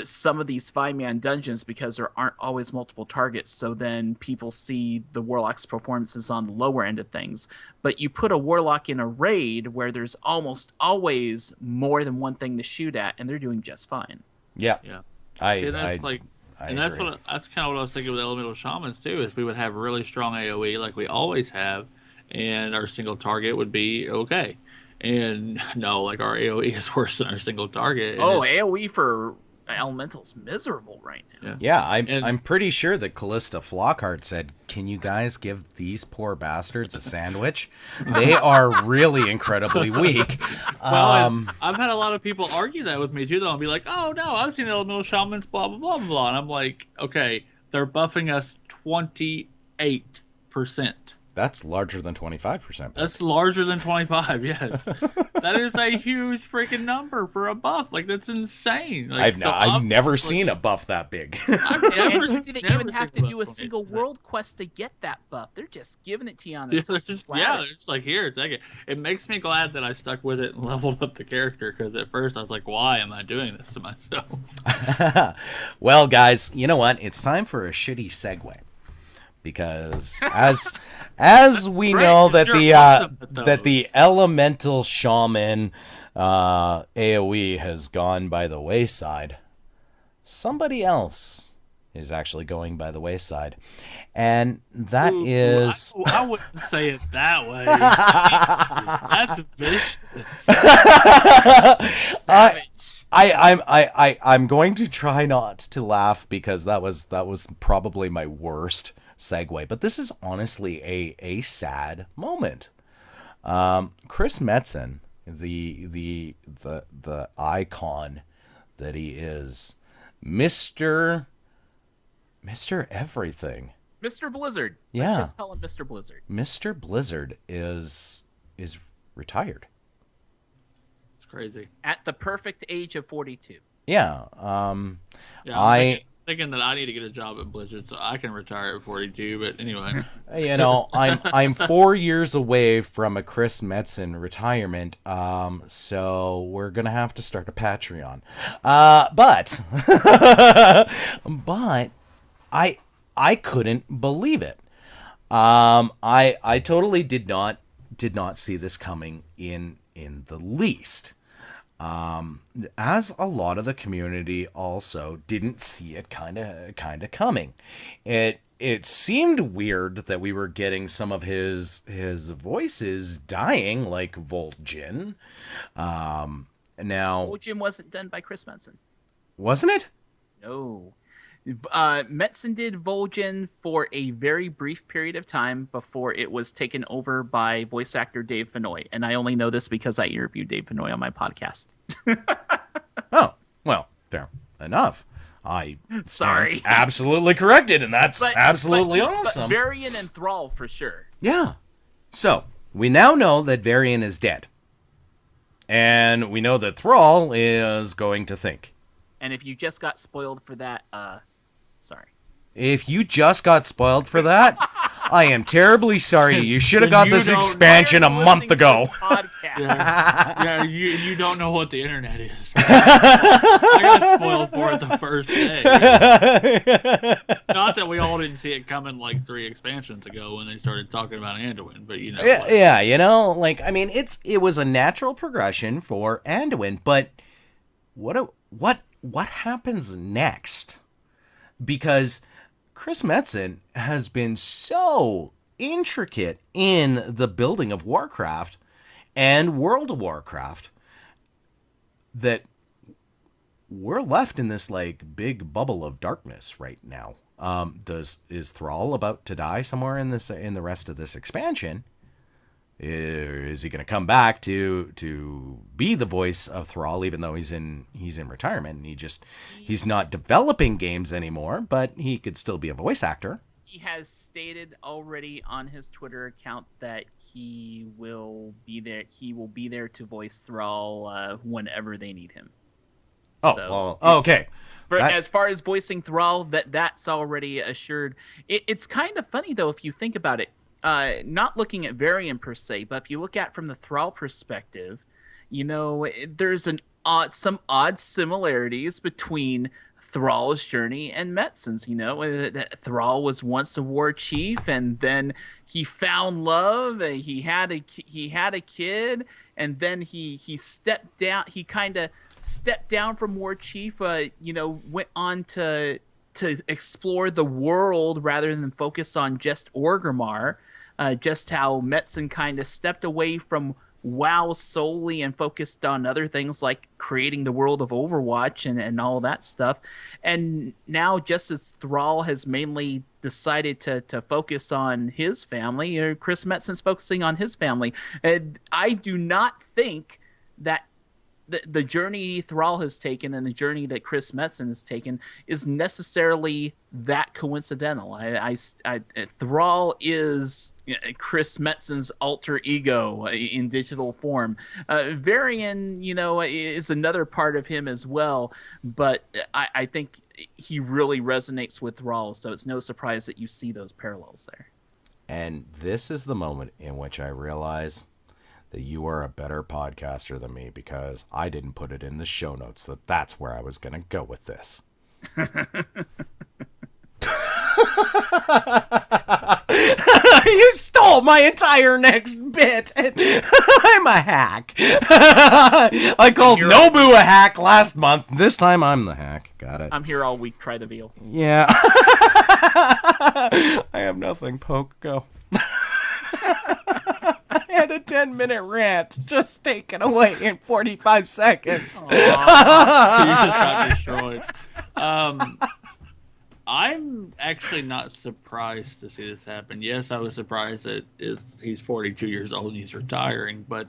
some of these 5-man dungeons, because there aren't always multiple targets. So then people see the Warlock's performances on the lower end of things. But you put a Warlock in a raid where there's almost always more than one thing to shoot at, and they're doing just fine. Yeah. Yeah. I See, that's I like, I and that's agree. that's kind of what I was thinking with elemental shamans too. Is we would have really strong AOE like we always have, and our single target would be okay. And no, like our AOE is worse than our single target, and Oh, it's AoE for Elemental's miserable right now. yeah. Yeah, And I'm pretty sure that Callista Flockhart said, "Can you guys give these poor bastards a sandwich? They are really incredibly weak." well, and I've had a lot of people argue that with me too. Though, and be like, "Oh no, I've seen elemental shamans, blah blah blah blah," and I'm like, "Okay, they're buffing us 28%. That's larger than 25%. That's larger than 25. Yes, that is a huge freaking number for a buff. Like that's insane. Like I've never obviously- seen a buff that big. I've And never, you didn't never even have to seen do a buff single 28%. world quest to get that buff. They're just giving it to you on Yeah, this yeah, it's like here, take it. It makes me glad that I stuck with it and leveled up the character because at first I was like, why am I doing this to myself? Well, guys, you know what? It's time for a shitty segue. Because as we Great, know 'cause that you're awesome at that the those. elemental shaman AoE has gone by the wayside, somebody else is actually going by the wayside, and that Ooh, is I wouldn't say it that way. That's vicious. savage. I'm going to try not to laugh because that was probably my worst segue, but this is honestly a sad moment. Chris Metzen, the icon that he is, Mr. Everything. Mr. Blizzard. Yeah. Let's just call him Mr. Blizzard. Mr. Blizzard is retired. It's crazy. At the perfect age of 42. Yeah. Yeah, I'm thinking that I need to get a job at Blizzard so I can retire at 42. But anyway, You know, I'm 4 years away from a Chris Metzen retirement, so we're gonna have to start a Patreon. But but I couldn't believe it. I totally did not see this coming in the least. As a lot of the community also didn't see it kind of coming. It seemed weird that we were getting some of his voices dying like Vol'jin. Now Jim wasn't done by Chris Manson. Wasn't it? No. Metzen did Vol'jin for a very brief period of time before it was taken over by voice actor Dave Fennoy. And I only know this because I interviewed Dave Fennoy on my podcast. Oh, well, fair enough. I Sorry. stand absolutely corrected, and that's absolutely awesome. But Varian and Thrall for sure. Yeah. So, we now know that Varian is dead. And we know that Thrall is going to think. And if you just got spoiled for that, sorry. If you just got spoiled for that, I am terribly sorry. You should have got this expansion a month ago. Yeah, you don't know what the internet is. I got spoiled for it the first day. Not that we all didn't see it coming like 3 expansions ago when they started talking about Anduin, but you know. Yeah, you know, like, I mean, it was a natural progression for Anduin, but what happens next? Because Chris Metzen has been so intricate in the building of Warcraft and World of Warcraft that we're left in this like big bubble of darkness right now. Is Thrall about to die somewhere in the rest of this expansion? Is he going to come back to be the voice of Thrall, even though he's in retirement and he's not developing games anymore, but he could still be a voice actor? He has stated already on his Twitter account that he will be there. He will be there to voice Thrall whenever they need him. Oh, So, well, okay. As far as voicing Thrall, that's already assured. It's kind of funny though if you think about it. Not looking at Varian per se, but if you look at from the Thrall perspective, you know, there's some odd similarities between Thrall's journey and Metzen's. You know, Thrall was once a war chief, and then he found love. He had a kid, and then he stepped down. He kind of stepped down from war chief. You know, went on to explore the world rather than focus on just Orgrimmar. Just how Metzen kind of stepped away from WoW solely and focused on other things like creating the world of Overwatch and all that stuff. And now, just as Thrall has mainly decided to focus on his family, or Chris Metzen's focusing on his family, and I do not think that the journey Thrall has taken and the journey that Chris Metzen has taken is necessarily that coincidental. Thrall is Chris Metzen's alter ego in digital form. Varian, you know, is another part of him as well, but I think he really resonates with Thrall, so it's no surprise that you see those parallels there. And this is the moment in which I realize that you are a better podcaster than me, because I didn't put it in the show notes that's where I was going to go with this. You stole my entire next bit. I'm a hack. I called Nobu a hack last month. This time I'm the hack. Got it. I'm here all week. Try the veal. Yeah. I have nothing. Poke, go. I had a 10-minute rant just taken away in 45 seconds. You just got destroyed. I'm actually not surprised to see this happen. Yes, I was surprised that he's 42 years old and he's retiring, but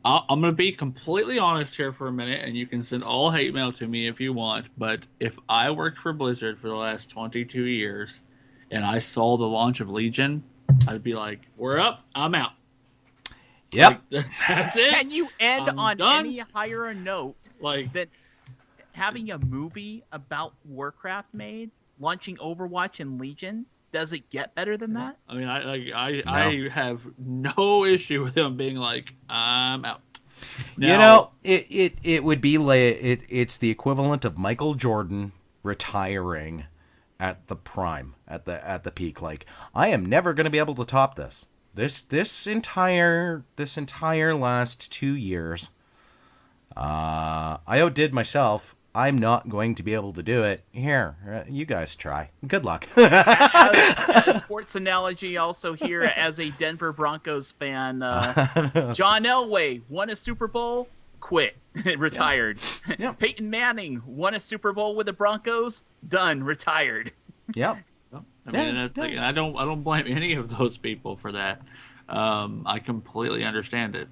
I'm going to be completely honest here for a minute, and you can send all hate mail to me if you want, but if I worked for Blizzard for the last 22 years and I saw the launch of Legion, I'd be like, we're up, I'm out. Yep. Like, that's it. Can you end I'm on done. any higher a note that having a movie about Warcraft made, launching Overwatch and Legion, does it get better than that? I mean, I have no issue with him being like, I'm out. Now, you know, it would be like it's the equivalent of Michael Jordan retiring at the prime, at the peak. Like, I am never going to be able to top this. This entire last 2 years, I outdid myself. I'm not going to be able to do it. Here, you guys try. Good luck. As a sports analogy, also here as a Denver Broncos fan, John Elway won a Super Bowl. quit, retired. Yeah. Peyton Manning won a Super Bowl with the Broncos, done, retired. Yep. I mean, Yeah, like, I don't blame any of those people for that. I completely understand it.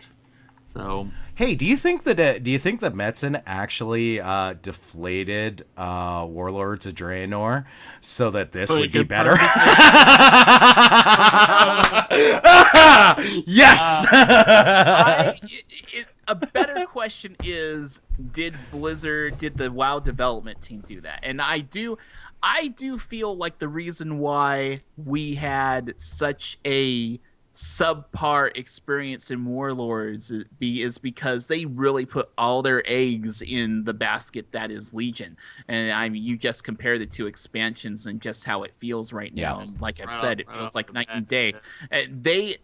So Hey, do you think that Metzen actually deflated Warlords of Draenor so that this would be better? Yes. A better question is, did the WoW development team do that? And I do feel like the reason why we had such a subpar experience in Warlords is because they really put all their eggs in the basket that is Legion. And I mean, you just compare the two expansions and just how it feels right now. Yeah. And like I've Right said, off- it right feels off like the night bat, and day.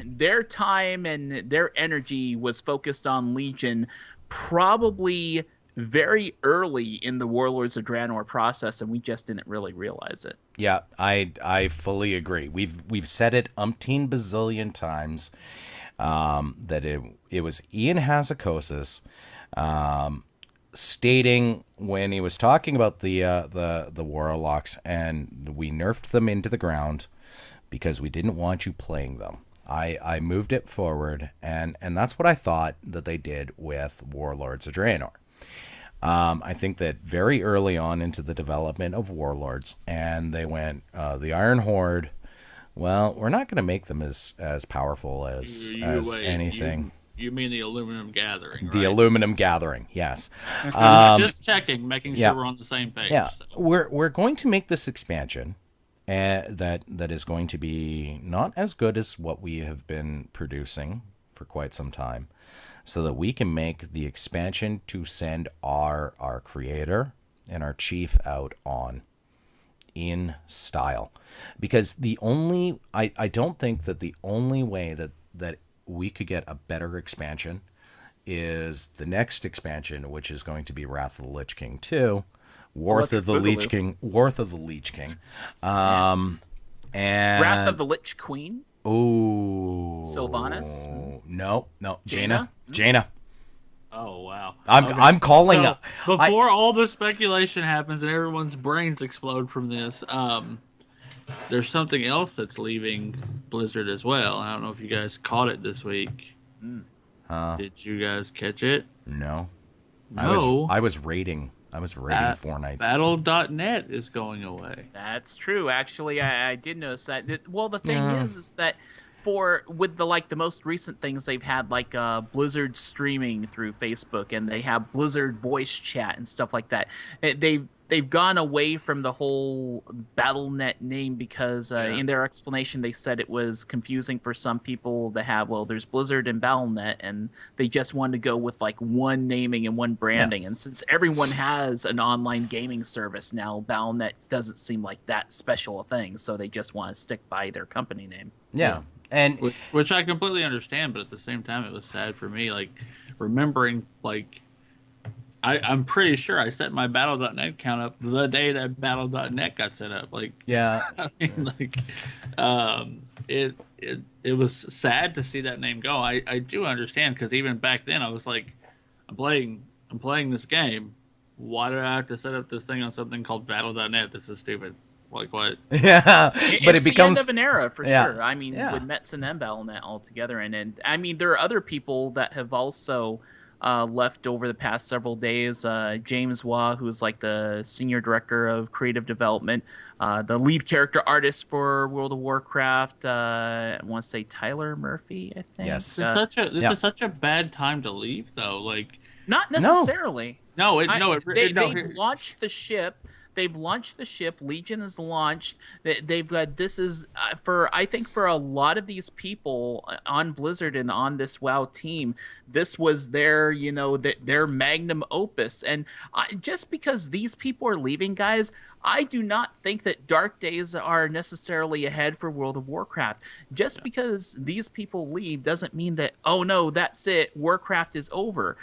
Their time and their energy was focused on Legion probably very early in the Warlords of Draenor process, and we just didn't really realize it. Yeah, I fully agree. We've said it umpteen bazillion times that it was Ian Hazzikosis stating when he was talking about the Warlocks, and we nerfed them into the ground because we didn't want you playing them. I moved it forward, and that's what I thought that they did with Warlords of Draenor. I think that very early on into the development of Warlords, and they went, the Iron Horde, well, we're not going to make them as powerful as anything. You mean the Aluminum Gathering, The right? Aluminum Gathering, yes. Just checking, making yeah. sure we're on the same page. Yeah, So. we're going to make this expansion that is going to be not as good as what we have been producing for quite some time, so that we can make the expansion to send our creator and our chief out on in style. Because I don't think that the only way that we could get a better expansion is the next expansion, which is going to be Wrath of the Lich King 2, Worth of the Lich King. And Wrath of the Lich Queen? Ooh. Sylvanas? No. Jaina? Jaina. Oh wow! I'm calling. So, before all the speculation happens and everyone's brains explode from this, there's something else that's leaving Blizzard as well. I don't know if you guys caught it this week. Did you guys catch it? No. No. I was raiding. Fortnite. Battle.net is going away. That's true. Actually, I did notice that. Well, the thing is that with the most recent things they've had, like Blizzard streaming through Facebook, and they have Blizzard voice chat and stuff like that. They've gone away from the whole Battle.net name because in their explanation they said it was confusing for some people to have, there's Blizzard and Battle.net, and they just wanted to go with like one naming and one branding. Yeah. And since everyone has an online gaming service now, Battle.net doesn't seem like that special a thing, so they just want to stick by their company name. Yeah. And which I completely understand, but at the same time it was sad for me, like remembering like I'm pretty sure I set my Battle.net count up the day that Battle.net got set up. Like, yeah, I mean, like, it was sad to see that name go. I do understand, because even back then I was like, I'm playing this game. Why do I have to set up this thing on something called Battle.net? This is stupid. Like what? Yeah, but it's it becomes the end of an era for sure. I mean, yeah. with Metzen and Battle.net all together, and I mean, there are other people that have also left over the past several days. James Waugh, who's like the senior director of creative development, the lead character artist for World of Warcraft. I want to say Tyler Murphy, I think. Yes. This is such a bad time to leave, though. Like, not necessarily. They've launched the ship. They've launched the ship. Legion is launched. They've got this is I think for a lot of these people on Blizzard and on this WoW team, this was their their magnum opus. And just because these people are leaving, guys, I do not think that dark days are necessarily ahead for World of Warcraft. Just because these people leave doesn't mean that, oh no, that's it, Warcraft is over.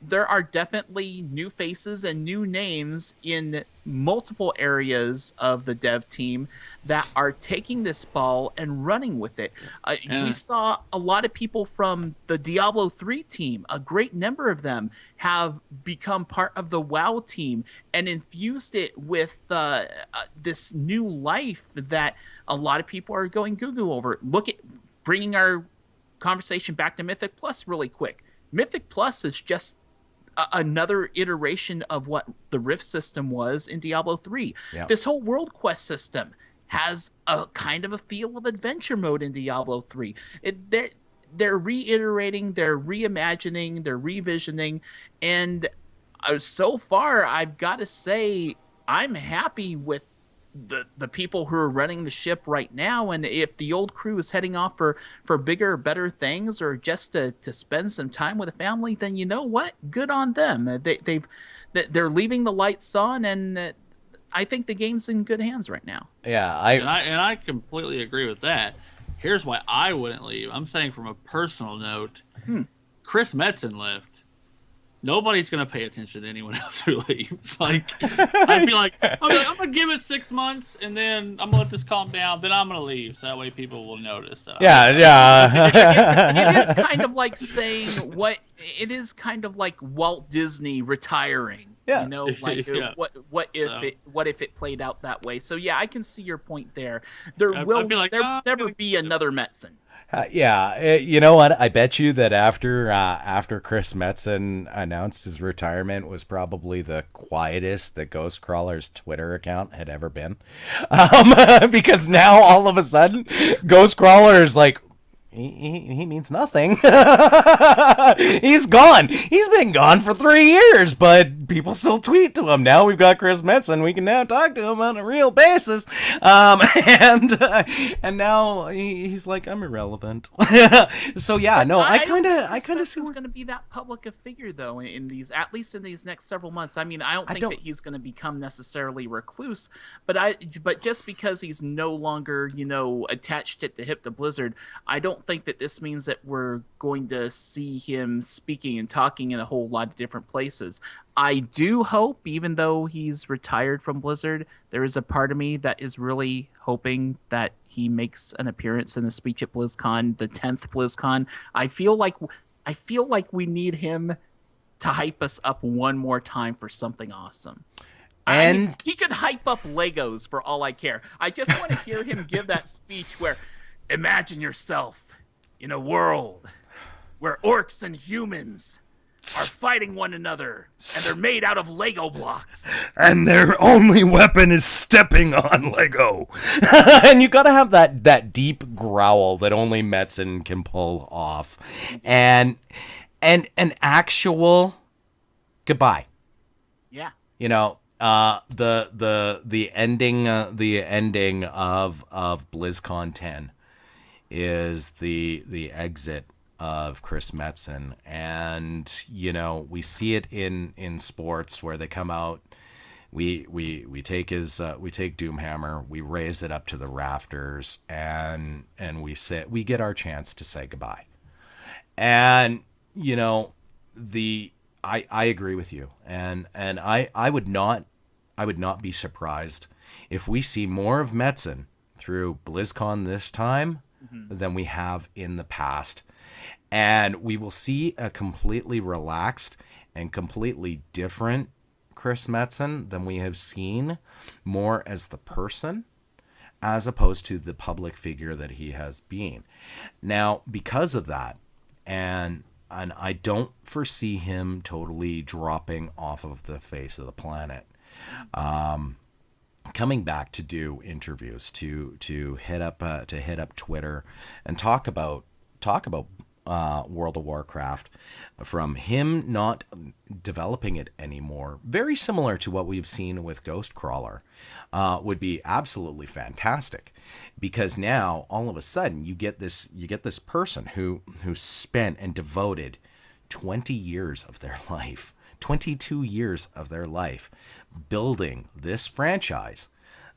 There are definitely new faces and new names in multiple areas of the dev team that are taking this ball and running with it. We saw a lot of people from the Diablo 3 team, a great number of them have become part of the WoW team and infused it with this new life that a lot of people are going goo over. Look at bringing our conversation back to Mythic Plus really quick. Mythic Plus is just another iteration of what the Rift system was in Diablo 3. Yep. This whole world quest system has a kind of a feel of adventure mode in Diablo 3. They're reiterating, they're reimagining, they're revisioning, and so far I've got to say I'm happy with the people who are running the ship right now. And if the old crew is heading off for bigger, better things, or just to spend some time with a family, then you know what? Good on them. They're leaving the lights on, and I think the game's in good hands right now. Yeah, and I completely agree with that. Here's why I wouldn't leave. I'm saying from a personal note, Chris Metzen left. Nobody's gonna pay attention to anyone else who leaves. Like, I'm gonna give it 6 months, and then I'm gonna let this calm down. Then I'm gonna leave, so that way people will notice. So. Yeah. It is kind of like saying it is kind of like Walt Disney retiring. Yeah. You know, like Yeah. what if it played out that way? So yeah, I can see your point there. There I'd will be like, never be another Metzen. You know what? I bet you that after Chris Metzen announced his retirement was probably the quietest that Ghostcrawler's Twitter account had ever been, because now all of a sudden Ghostcrawler is like, he means nothing. He's gone. He's been gone for 3 years, but people still tweet to him. Now we've got Chris Metzen. We can now talk to him on a real basis. And now he's like, I'm irrelevant. So yeah, no, I kind of see he's going to be that public a figure though at least in these next several months. I mean, I don't think that he's going to become necessarily recluse, but just because he's no longer, attached at the hip to Blizzard, I don't think that this means that we're going to see him speaking and talking in a whole lot of different places. I do hope, even though he's retired from Blizzard, there is a part of me that is really hoping that he makes an appearance in the speech at BlizzCon, the 10th BlizzCon. I feel like we need him to hype us up one more time for something awesome. And he could hype up Legos for all I care. I just want to hear him give that speech where, imagine yourself in a world where orcs and humans are fighting one another, and they're made out of Lego blocks. And their only weapon is stepping on Lego. And you gotta have that deep growl that only Metzen can pull off. And an actual goodbye. Yeah. The ending of BlizzCon 10 is the exit of Chris Metzen, and we see it in sports where they come out, we take Doomhammer, we raise it up to the rafters, and we get our chance to say goodbye. And I agree with you, and I would not be surprised if we see more of Metzen through BlizzCon this time than we have in the past. And we will see a completely relaxed and completely different Chris Metzen than we have seen, more as the person as opposed to the public figure that he has been. Now, because of that, and I don't foresee him totally dropping off of the face of the planet. Coming back to do interviews, to hit up Twitter and talk about World of Warcraft, from him not developing it anymore, very similar to what we've seen with Ghostcrawler, would be absolutely fantastic, because now all of a sudden you get this person who spent and devoted 20 years of their life, 22 years of their life building this franchise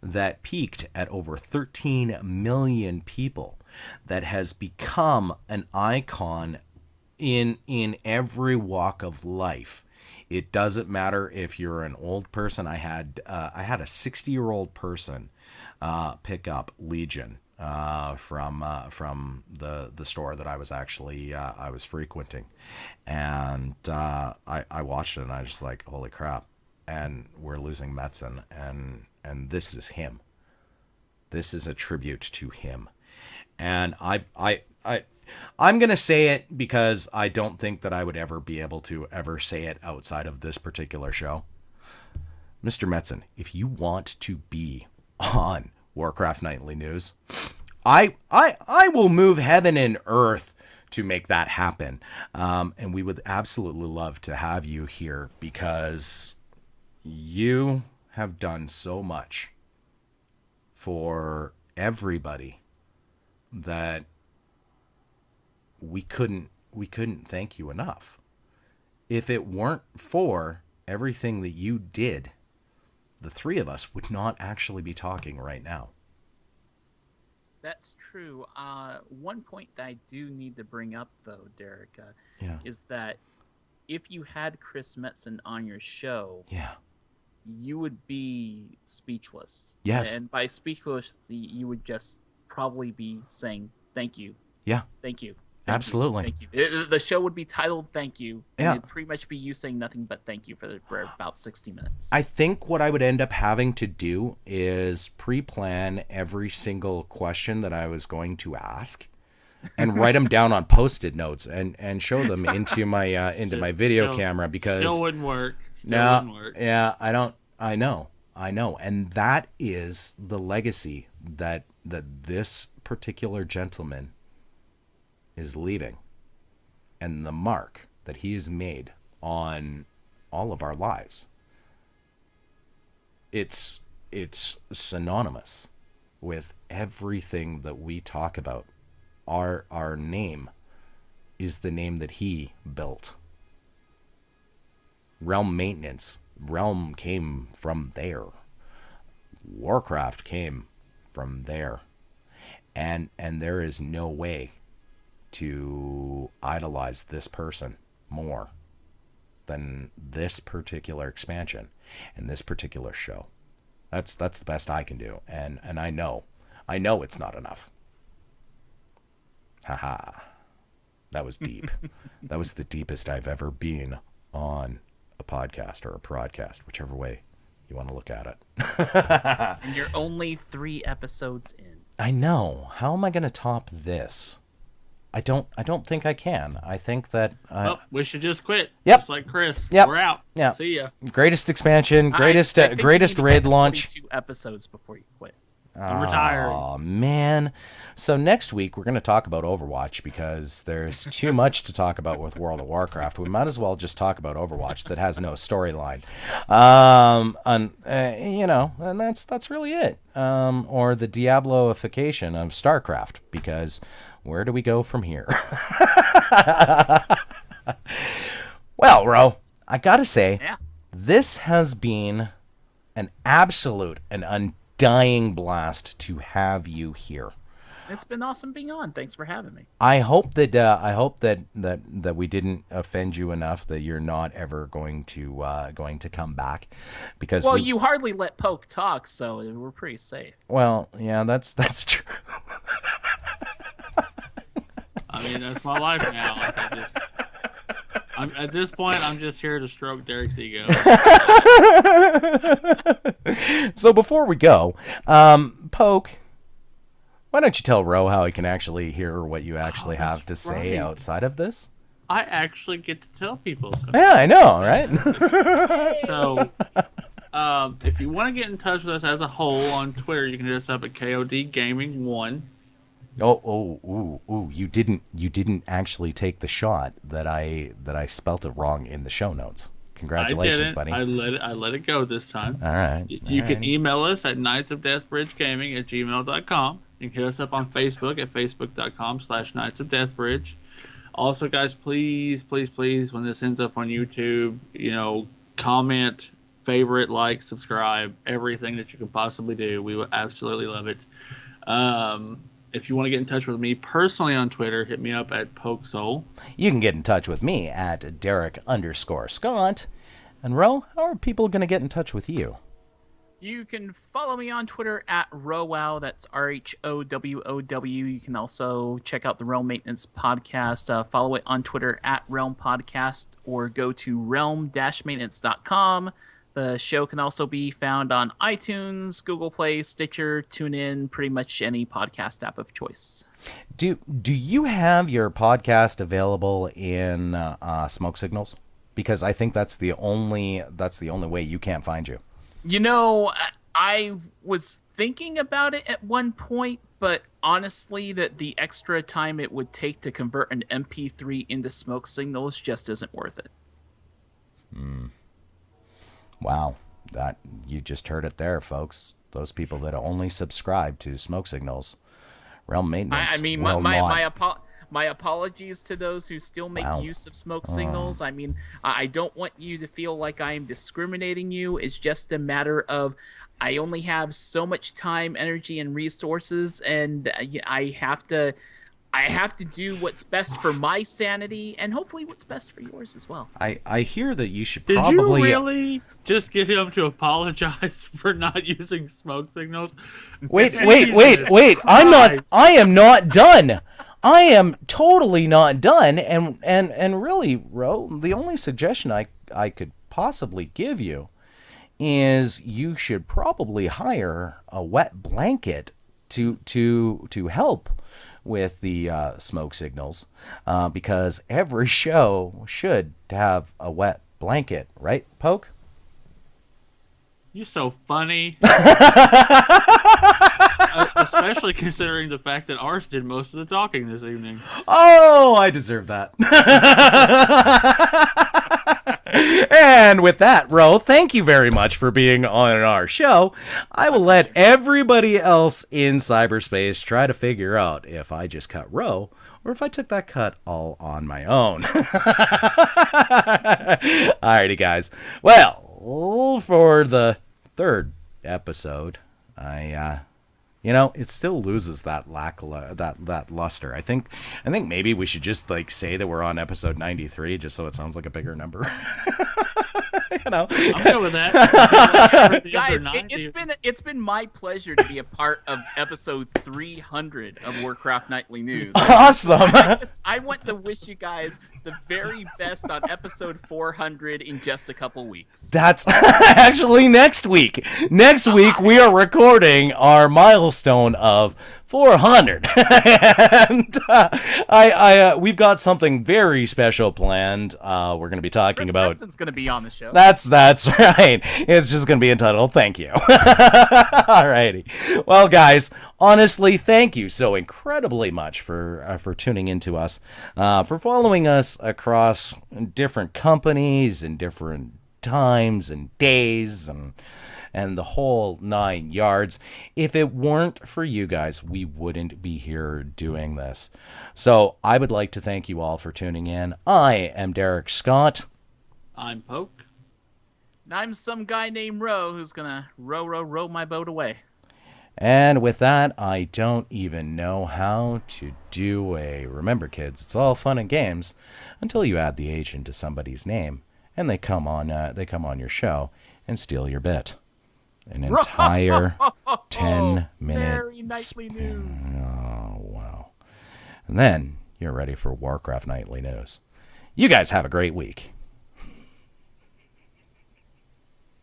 that peaked at over 13 million people, that has become an icon in every walk of life, It doesn't matter if you're an old person. I had a 60-year-old person pick up Legion from the store that I was actually I was frequenting, and I watched it and I was just like, holy crap! And we're losing Metzen, and this is him. This is a tribute to him, and I'm going to say it because I don't think that I would ever be able to ever say it outside of this particular show. Mr. Metzen, if you want to be on Warcraft Nightly News, I will move heaven and earth to make that happen. And we would absolutely love to have you here because you have done so much for everybody that we couldn't thank you enough. If it weren't for everything that you did, the three of us would not actually be talking right now. That's true. One point that I do need to bring up, though, Derek, is that if you had Chris Metzen on your show, you would be speechless. Yes. And by speechless, you would just probably be saying, thank you. Yeah. Thank you. Absolutely. Thank you. The show would be titled "Thank You." Yeah. It'd pretty much be you saying nothing but "thank you" for about 60 minutes. I think what I would end up having to do is pre-plan every single question that I was going to ask, and write them down on Post-it notes and show them into my video camera because still wouldn't work. Wouldn't work. Yeah, I don't. I know, and that is the legacy that this particular gentleman is leaving, and the mark that he has made on all of our lives. It's synonymous with everything that we talk about. Our name is the name that he built. Rhelm Maitenance. Rhelm came from there. Warcraft came from there. And there is no way to idolize this person more than this particular expansion and this particular show. That's the best I can do, and I know it's not enough. Haha, that was deep. That was the deepest I've ever been on a podcast or a prodcast, whichever way you want to look at it. And you're only 3 episodes in. I know. How am I going to top this? I don't think I can. I think that we should just quit. Yep. Just like Chris. Yep. We're out. Yep. See ya. Greatest expansion, greatest I think greatest you need to raid get launch. 42 episodes before you quit. I'm retired. Oh man. So next week we're going to talk about Overwatch because there's too much to talk about with World of Warcraft. We might as well just talk about Overwatch that has no storyline. And that's really it. Or the Diabloification of StarCraft, because where do we go from here? Well, Ro, I got to say, this has been an absolute and undying blast to have you here. It's been awesome being on. Thanks for having me. I hope that we didn't offend you enough that you're not ever going to come back, because you hardly let Poke talk, so we're pretty safe. Well, yeah, that's true. I mean, that's my life now. At this point, I'm just here to stroke Derek's ego. So before we go, Poke, why don't you tell Ro how he can actually hear what you actually have to say outside of this? I actually get to tell people something. Yeah, I know, right? So, if you want to get in touch with us as a whole on Twitter, you can hit us up at KOD Gaming 1. You didn't actually take the shot that I spelt it wrong in the show notes. Congratulations, buddy. I let it go this time. All right. You can email us at knightsofdeathbridgegaming@gmail.com. You can hit us up on Facebook at facebook.com/knightsofdeathbridge. Also, guys, please, when this ends up on YouTube, comment, favorite, like, subscribe, everything that you can possibly do. We would absolutely love it. If you want to get in touch with me personally on Twitter, hit me up at PokeSoul. You can get in touch with me at Derek_Scott. And Ro, how are people going to get in touch with you? You can follow me on Twitter at Rowow. That's RHOWOW. You can also check out the Rhelm Maintenance podcast. Follow it on Twitter at Rhelm Podcast, or go to realm-maintenance.com. The show can also be found on iTunes, Google Play, Stitcher, TuneIn, pretty much any podcast app of choice. Do you have your podcast available in Smoke Signals? Because I think that's the only way you can't find you. You know, I was thinking about it at one point, but honestly, the extra time it would take to convert an MP3 into Smoke Signals just isn't worth it. Wow, that you just heard it there, folks. Those people that only subscribe to Smoke Signals, Rhelm Maintenance. I mean, will not. my apologies to those who still make use of Smoke Signals. I mean, I don't want you to feel like I am discriminating you. It's just a matter of I only have so much time, energy, and resources, and I have to do what's best for my sanity, and hopefully what's best for yours as well. I hear that you should Did probably. you really just get him to apologize for not using Smoke Signals? Wait! I'm not. I am not done. I am totally not done. And really, Ro, the only suggestion I could possibly give you is you should probably hire a wet blanket to help with the Smoke Signals, because every show should have a wet blanket, right, Poke? You're so funny. Especially considering the fact that ours did most of the talking this evening. Oh, I deserve that. And with that, Ro, thank you very much for being on our show. I will let everybody else in cyberspace try to figure out if I just cut Ro or if I took that cut all on my own. Alrighty, guys. Well, for the third episode, it still loses that that luster. I think maybe we should just say that we're on episode 93, just so it sounds like a bigger number. I'm good with that. Guys, it's been my pleasure to be a part of episode 300 of Warcraft Nightly News. Awesome. I want to wish you guys the very best on episode 400 in just a couple weeks. That's actually next week. Next week we are recording our milestone of 400, and we've got something very special planned. We're going to be talking Chris about. Benson's going to be on the show. That's right. It's just going to be entitled "Thank You." Alrighty. Well, guys, honestly, thank you so incredibly much for tuning into us, for following us across different companies and different times and days and the whole 9 yards. If it weren't for you guys, we wouldn't be here doing this. So I would like to thank you all for tuning in. I am Derek Scott. I'm Poke. And I'm some guy named Ro who's gonna row my boat away. And with that, I don't even know how to do remember, kids, it's all fun and games until you add the H into somebody's name and they come on your show and steal your bit. An entire 10-minute Very Nightly News. Oh, wow. And then you're ready for Warcraft Nightly News. You guys have a great week.